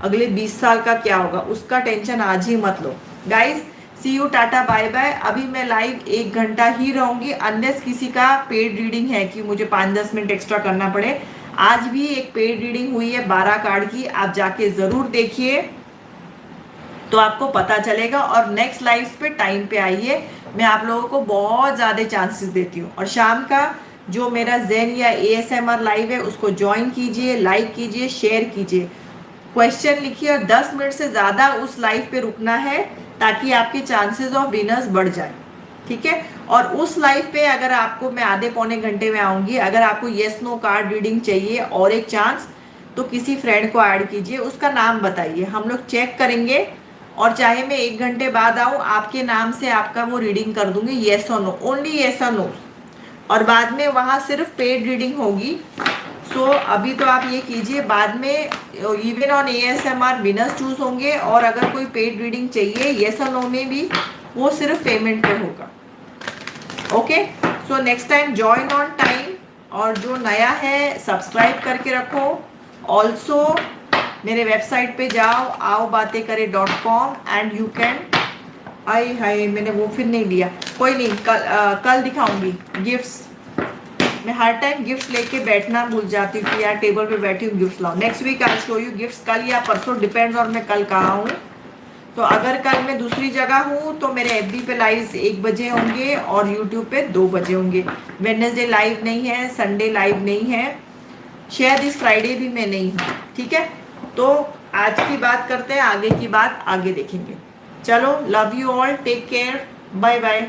अगले 20 साल का क्या होगा, उसका टेंशन आज ही मत लो। Guys, see you, Tata, bye bye. अभी मैं लाइव 1 घंटा ही रहूंगी, अनलेस किसी का पेड रीडिंग है कि मुझे 5-10 मिनट एक्स्ट्रा करना पड़े। आज भी एक पेड रीडिंग हुई है 12 कार्ड की, आप जाके जरूर देखिए तो आपको पता चलेगा। और नेक्स्ट लाइव पे टाइम पे आइए, मैं आप लोगों को बहुत ज़्यादा चांसेस देती हूँ। और शाम का जो मेरा जेन या ASMR लाइव है उसको ज्वाइन कीजिए, लाइक कीजिए, शेयर कीजिए, क्वेश्चन लिखिए, और 10 मिनट से ज़्यादा उस लाइव पे रुकना है ताकि आपके चांसेस ऑफ विनर्स बढ़ जाए, ठीक है। और उस लाइव पे अगर आपको, मैं आधे पौने घंटे में आऊंगी, अगर आपको येस नो कार्ड रीडिंग चाहिए और एक चांस, तो किसी फ्रेंड को ऐड कीजिए, उसका नाम बताइए, हम लोग चेक करेंगे। और चाहे मैं 1 घंटे बाद आऊं, आपके नाम से आपका वो रीडिंग कर दूंगी, येस और नो, ओनली येस और नो। और बाद में वहां सिर्फ पेड रीडिंग होगी। सो अभी तो आप ये कीजिए, बाद में even on ASMR winners choose होंगे, और अगर कोई पेड रीडिंग चाहिए येस और नो में भी, वो सिर्फ पेमेंट पे होगा। Okay, so next time join on time, और जो नया है सब्सक्राइब करके रखो। ऑल्सो मेरे वेबसाइट पे जाओ, आओबातेंकरे.com, एंड यू कैन, आई हाय मैंने वो फिर नहीं लिया, कोई नहीं, कल दिखाऊंगी गिफ्ट्स। मैं हर टाइम गिफ्ट्स लेके बैठना भूल जाती हूँ कि यार टेबल पे बैठी हूँ, गिफ्ट्स लाओ। Next week I show you gifts, कल या परसों, डिपेंड्स और मैं कल कहाँ हूँ। तो अगर कल मैं दूसरी जगह हूँ तो मेरे FB पे लाइव 1 बजे होंगे और यूट्यूब पे 2 बजे होंगे। वेडनेसडे लाइव नहीं है, संडे लाइव नहीं है, शायद इस फ्राइडे भी मैं नहीं हूँ, ठीक है। तो आज की बात करते हैं, आगे की बात आगे देखेंगे। चलो, love you all, take care, bye bye.